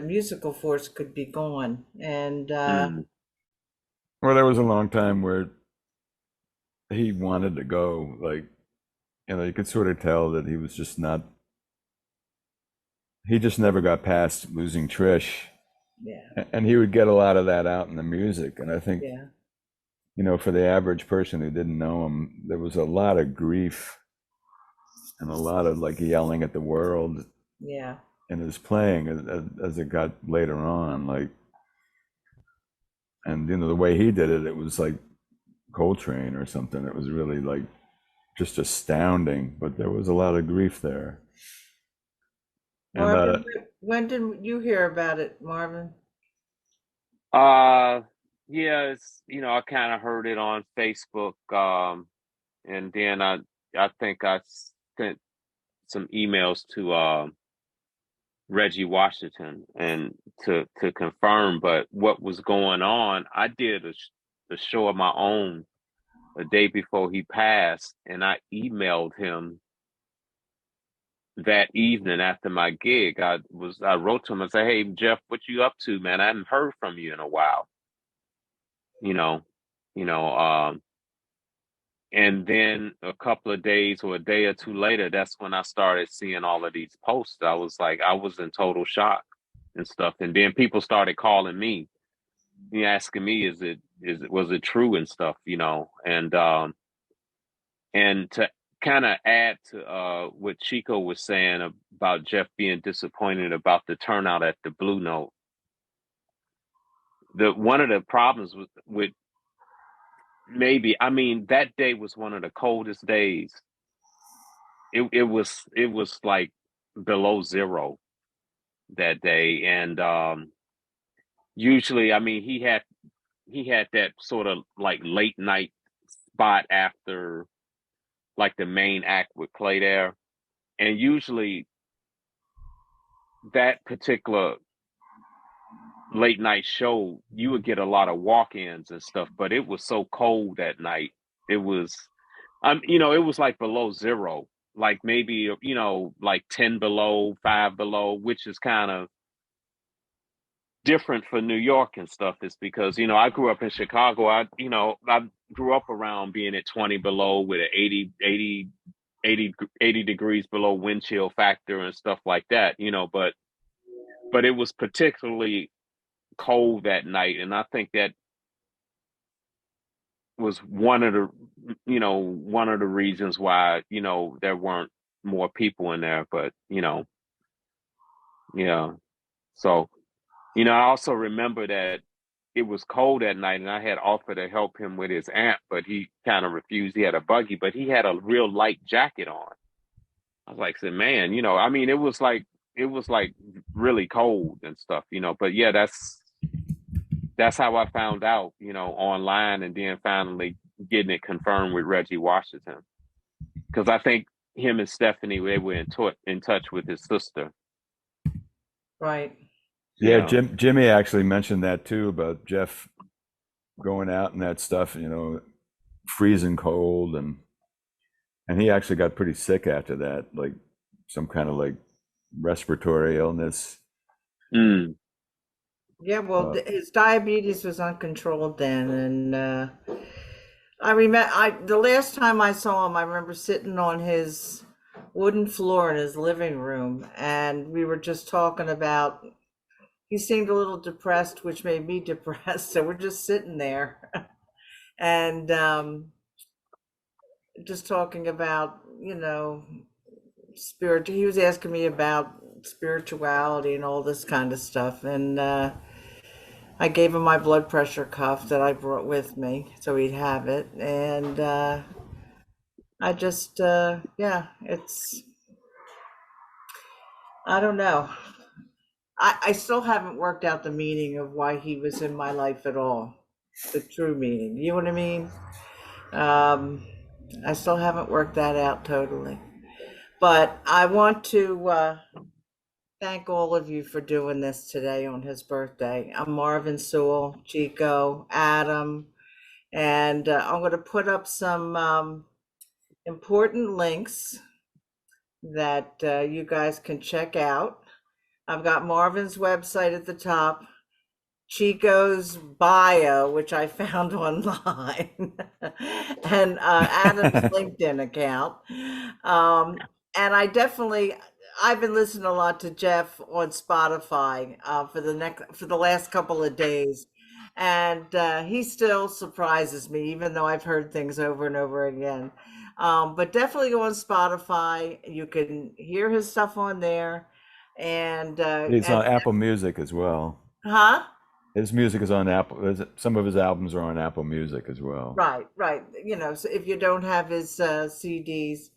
musical force, could be gone. And Well, there was a long time where he wanted to go. Like, you could sort of tell that he was just not. He just never got past losing Trish. yeah, And he would get a lot of that out in the music. And I think, yeah, for the average person who didn't know him, there was a lot of grief and a lot of like yelling at the world yeah. in his playing as it got later on. Like, and the way he did it, it was like Coltrane or something. It was really like just astounding, but there was a lot of grief there. Marvin, when did you hear about it, Marvin? Yeah, it's I kind of heard it on Facebook, and then I think I sent some emails to Reggie Washington and to confirm. But what was going on, I did a show of my own a day before he passed, and I emailed him that evening after my gig. I wrote to him and said, "Hey, Jef, what you up to, man? I haven't heard from you in a while." You know, and then a couple of days or a day or two later, that's when I started seeing all of these posts. I was in total shock and stuff. And then people started calling me, asking me, was it true and stuff, and to kind of add to what Chico was saying about Jef being disappointed about the turnout at the Blue Note. One of the problems with that day was one of the coldest days. It was like below zero that day, and usually, he had that sort of like late night spot after like the main act would play there, and usually that particular late night show, you would get a lot of walk-ins and stuff, but it was so cold that night. It was, it was like below zero, like maybe, like 10 below, 5 below, which is kind of different for New York and stuff. Is because, I grew up in Chicago. I grew up around being at 20 below with an 80 degrees below wind chill factor and stuff like that, but it was particularly cold that night. And I think that was one of the reasons why, there weren't more people in there, but, yeah. So, I also remember that it was cold that night and I had offered to help him with his amp, but he kind of refused. He had a buggy, but he had a real light jacket on. I was like, man, it was like really cold and stuff, but yeah, that's how I found out, online, and then finally getting it confirmed with Reggie Washington. Because I think him and Stephanie, they were in touch with his sister. Right. Yeah, Jimmy actually mentioned that too, about Jef going out and that stuff, freezing cold, and he actually got pretty sick after that, like some kind of like respiratory illness. Mm. Yeah, well, his diabetes was uncontrolled then, and I remember the last time I saw him, I remember sitting on his wooden floor in his living room, and we were just talking about. He seemed a little depressed, which made me depressed. So we're just sitting there, and just talking about, spirit. He was asking me about spirituality and all this kind of stuff, and I gave him my blood pressure cuff that I brought with me, so he'd have it. And I just, it's, I don't know. I still haven't worked out the meaning of why he was in my life at all, the true meaning. You know what I mean? I still haven't worked that out totally. But I want to thank all of you for doing this today on his birthday. I'm Marvin Sewell, Chico, Adam, and I'm going to put up some important links that you guys can check out. I've got Marvin's website at the top, Chico's bio, which I found online, and Adam's LinkedIn account. And I've been listening a lot to Jef on Spotify for the last couple of days, and he still surprises me, even though I've heard things over and over again. But definitely go on Spotify. You can hear his stuff on there. And He's on Apple Music as well. Huh? His music is on Apple. Some of his albums are on Apple Music as well. Right. So if you don't have his CDs,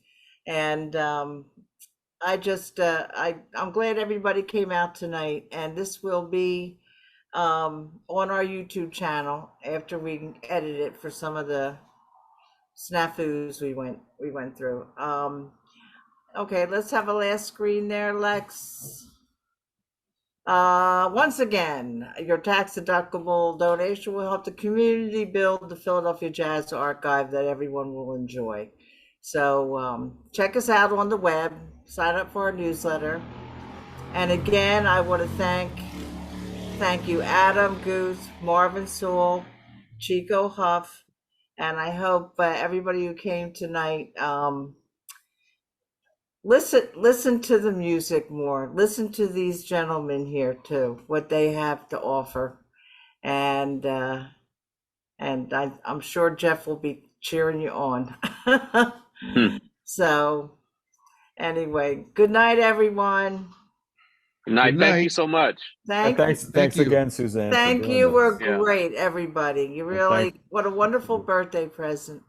and I'm glad everybody came out tonight, and this will be on our YouTube channel after we edit it for some of the snafus we went through. Okay, let's have a last screen there, Lex. Once again, your tax-deductible donation will help the community build the Philadelphia Jazz Archive that everyone will enjoy. So check us out on the web, sign up for our newsletter. And again, I want to thank you, Adam Guth, Marvin Sewell, Chico Huff, and I hope everybody who came tonight listen to the music more. Listen to these gentlemen here too, what they have to offer, and I'm sure Jef will be cheering you on. So anyway, good night, everyone. Good night. Good Thank you night. so much. Thanks you. again, Suzanne. Thank for doing you. this. We're Yeah. great, everybody. You really, what a wonderful birthday present.